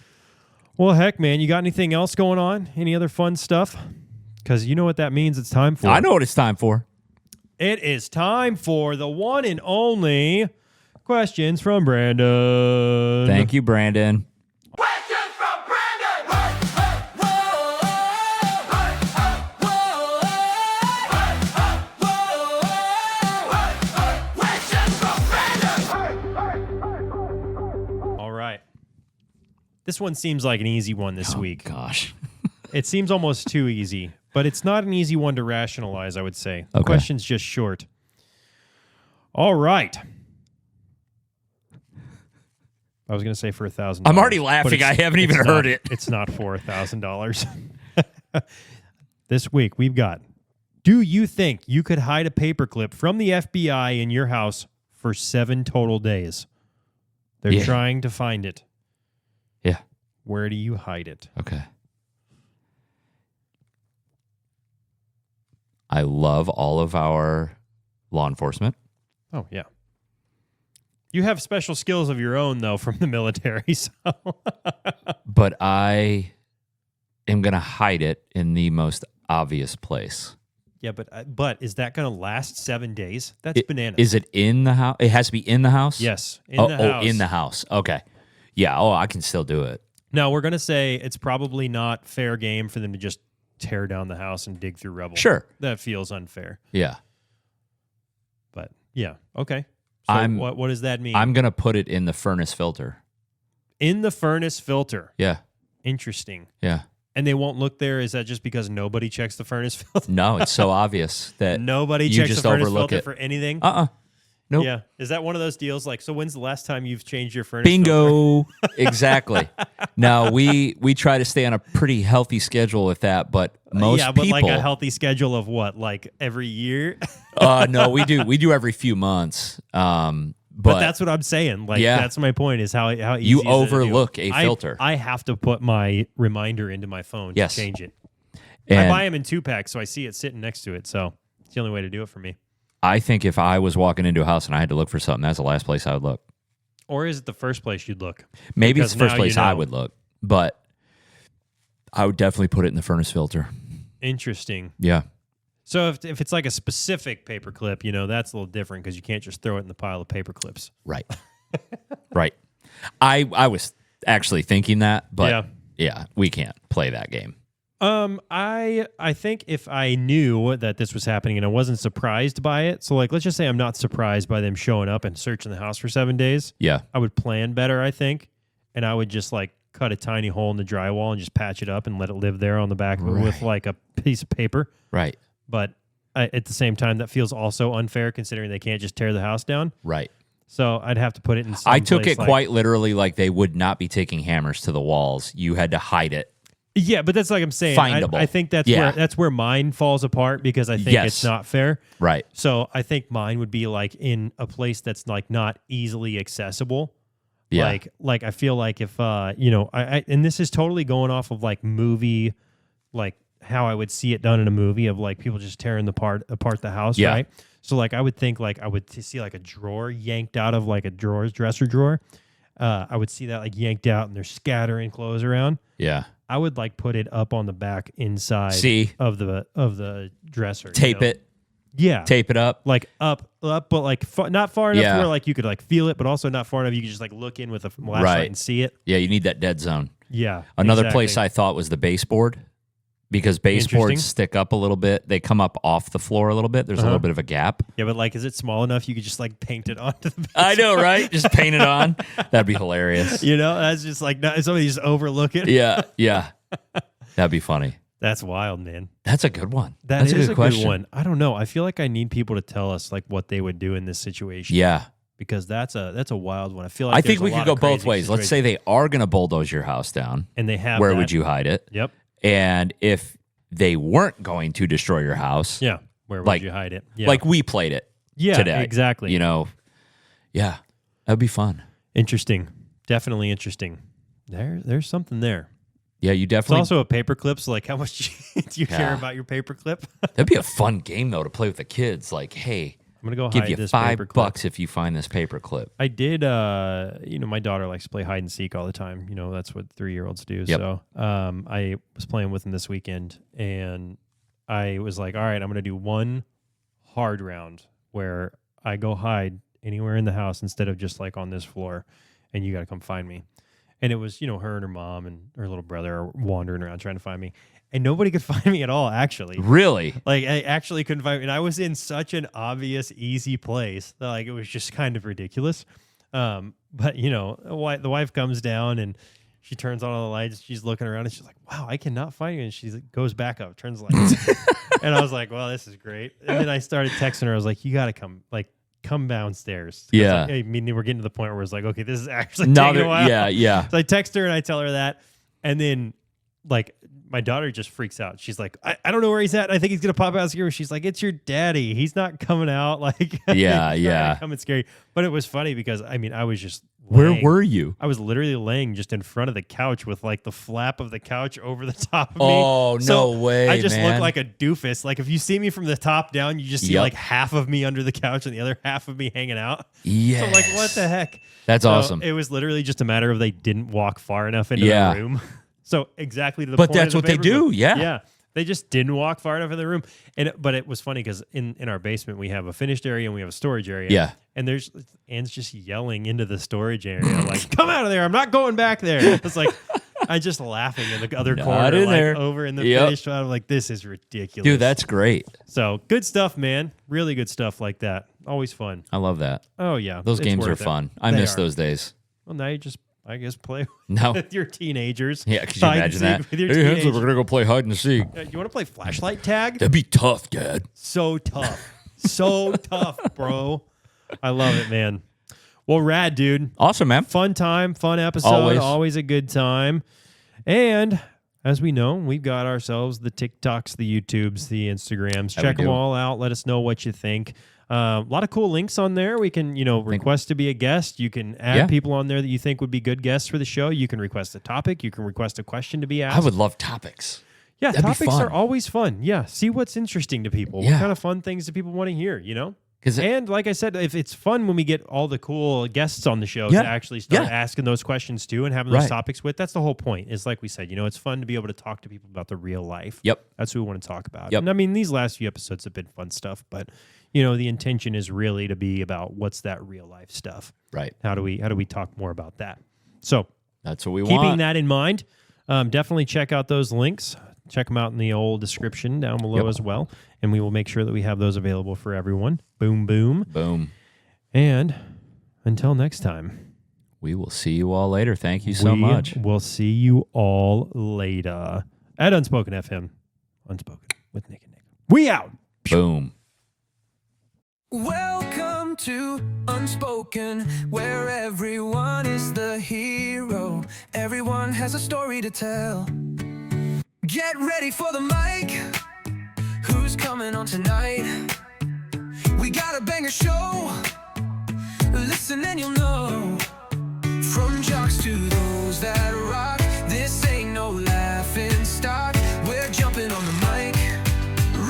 Well, heck, man, you got anything else going on? Any other fun stuff? Because you know what that means it's time for. I know what it's time for. It is time for the one and only questions from Brandon. Thank you, Brandon. Questions from Brandon. Questions from Brandon. All right. This one seems like an easy one this week. Gosh. It seems almost too easy, but it's not an easy one to rationalize, I would say. The question's just short. All right. I was going to say for $1,000. I'm already laughing. I haven't even heard it. It's not for $1,000. This week, we've got, do you think you could hide a paperclip from the FBI in your house for 7 total days? They're trying to find it. Yeah. Where do you hide it? Okay. I love all of our law enforcement. Oh, yeah. You have special skills of your own, though, from the military. So. But I am going to hide it in the most obvious place. Yeah, but is that going to last 7 days? That's bananas. Is it in the house? It has to be in the house? Yes, in the house. Oh, in the house. Okay. Yeah, I can still do it. Now, we're going to say it's probably not fair game for them to just tear down the house and dig through rubble. Sure. That feels unfair. Yeah. But, yeah, okay. So what does that mean? I'm going to put it in the furnace filter. In the furnace filter? Yeah. Interesting. Yeah. And they won't look there? Is that just because nobody checks the furnace filter? No, it's so obvious that nobody you checks just the furnace overlook filter it. for anything? Nope. Yeah. Is that one of those deals like, so when's the last time you've changed your furnace filter? Bingo. Exactly. Now, we try to stay on a pretty healthy schedule with that, but most people... like a healthy schedule of what? Like every year? No, we do every few months. But that's what I'm saying. Like, that's my point, is how easy you is it overlook to do? a filter. I have to put my reminder into my phone to change it. And I buy them in 2-packs, so I see it sitting next to it. So it's the only way to do it for me. I think if I was walking into a house and I had to look for something, that's the last place I would look. Or is it the first place you'd look? Maybe Because it's the first now place you know. I would look, but I would definitely put it in the furnace filter. Interesting. Yeah. So if it's like a specific paperclip, that's a little different because you can't just throw it in the pile of paperclips. Right. Right. I was actually thinking that, but yeah, we can't play that game. I think if I knew that this was happening and I wasn't surprised by it, so like let's just say I'm not surprised by them showing up and searching the house for 7 days. Yeah. I would plan better, I think, and I would just like cut a tiny hole in the drywall and just patch it up and let it live there on the back with like a piece of paper. Right. But at the same time, that feels also unfair considering they can't just tear the house down. Right. So I'd have to put it in some I took place it quite literally like they would not be taking hammers to the walls. You had to hide it. Yeah, but that's like I'm saying. Findable. I think that's where mine falls apart because I think it's not fair. Right. So I think mine would be like in a place that's like not easily accessible. Yeah. Like I feel like if I and this is totally going off of like movie, like how I would see it done in a movie of like people just tearing apart the house, right? So like I would think like I would see like a drawer yanked out of like a dresser drawer. I would see that like yanked out and they're scattering clothes around. Yeah. I would like put it up on the back inside of the dresser. Tape it. Yeah. Tape it up. Like up, but like not far enough to where like you could like feel it, but also not far enough you could just like look in with a flashlight and see it. Yeah, you need that dead zone. Yeah. Another place I thought was the baseboard. Because baseboards stick up a little bit. They come up off the floor a little bit. There's a little bit of a gap. Yeah, but like, is it small enough you could just like paint it onto the baseboard? I know, right? Just paint it on. That'd be hilarious. That's just like, somebody just overlook it. Yeah, yeah. That'd be funny. That's wild, man. That's a good one. That's a good question. Good one. I don't know. I feel like I need people to tell us like what they would do in this situation. Yeah. Because that's a wild one. I think we could go both ways. Let's say they are going to bulldoze your house down. And they have Where would you hide it? Yep. And if they weren't going to destroy your house. Yeah. Where would you hide it? Yeah. Like we played it today. Exactly. Yeah. That'd be fun. Interesting. Definitely interesting. There's something there. Yeah, you definitely. It's also a paperclip, so like how much do you care about your paperclip? That'd be a fun game though to play with the kids. Like, hey, I'm gonna go give hide you this $5 if you find this paperclip. I did my daughter likes to play hide and seek all the time. That's what 3-year-olds do. Yep. So I was playing with them this weekend and I was like, all right, I'm gonna do one hard round where I go hide anywhere in the house instead of just like on this floor and you gotta come find me. And it was, her and her mom and her little brother are wandering around trying to find me. And nobody could find me at all, actually. Really? Like, I actually couldn't find me. And I was in such an obvious, easy place that, like, it was just kind of ridiculous. But, the wife comes down and she turns on all the lights. She's looking around and she's like, wow, I cannot find you. And she goes back up, turns the lights. And I was like, well, this is great. And then I started texting her. I was like, you got to come downstairs. Yeah. I mean, we're getting to the point where it's like, okay, this is actually taking a while. Yeah, yeah. So I text her and I tell her that. And then, like, my daughter just freaks out. She's like, I don't know where he's at. I think he's going to pop out here. She's like, it's your daddy. He's not coming out. Like, yeah. Coming scary. But it was funny because, I mean, I was just Where were you? I was literally laying just in front of the couch with like the flap of the couch over the top of me. Oh, no way, I just man. look like a doofus. Like if you see me from the top down, you just see like half of me under the couch and the other half of me hanging out. Yeah. So I'm like, what the heck? That's awesome. It was literally just a matter of they didn't walk far enough into the room. So exactly to the point. But that's what they do. Yeah. Yeah. They just didn't walk far enough in the room. But it was funny because in our basement, we have a finished area and we have a storage area. Yeah. And Anne's just yelling into the storage area, like, come out of there. I'm not going back there. It's like, I'm just laughing in the other corner, in like there. over in the finished shot. I'm like, this is ridiculous. Dude, that's great. So good stuff, man. Really good stuff like that. Always fun. I love that. Oh, yeah. Those games are fun. I miss those days. Well, now you just, I guess, play No. with your teenagers. Yeah, could you imagine that? With your Hey, Hansel, teenagers. we're going to go play hide and seek. You want to play flashlight tag? That'd be tough, Dad. So tough. So tough, bro. I love it, man. Well, rad, dude. Awesome, man. Fun time, fun episode. Always a good time. And as we know, we've got ourselves the TikToks, the YouTubes, the Instagrams. Check them all out. Let us know what you think. A lot of cool links on there. We can, request to be a guest. You can add people on there that you think would be good guests for the show. You can request a topic. You can request a question to be asked. I would love topics. Yeah, topics are always fun. Yeah, see what's interesting to people. What kind of fun things do people want to hear, And like I said, if it's fun when we get all the cool guests on the show to actually start asking those questions too and having those topics with. That's the whole point. Is like we said, it's fun to be able to talk to people about the real life. Yep. That's what we want to talk about. Yep. And I mean, these last few episodes have been fun stuff, but the intention is really to be about what's that real life stuff. Right. How do we talk more about that? So that's what we want. Keeping that in mind, definitely check out those links. Check them out in the old description down below as well. And we will make sure that we have those available for everyone. Boom, boom. Boom. And until next time, we will see you all later. Thank you so much. We'll see you all later at Unspoken FM. Unspoken with Nick and Nick. We out. Boom. Welcome to Unspoken, where everyone is the hero. Everyone has a story to tell. Get ready for the mic. Who's coming on tonight? We got a banger show. Listen and you'll know. From jocks to those that rock, this ain't no laughing stock. We're jumping on the mic.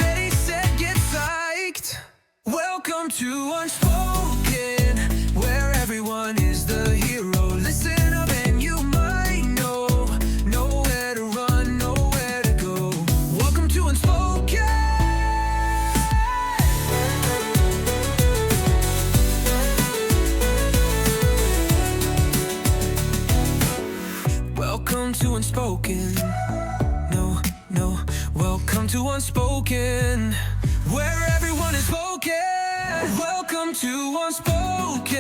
Ready, set, get psyched. Welcome to Unspoken, where everyone is the hero. Listen up and you might know nowhere to run, nowhere to go. Welcome to Unspoken. Welcome to Unspoken. No, welcome to Unspoken, where everyone is spoken. Welcome to Unspoken.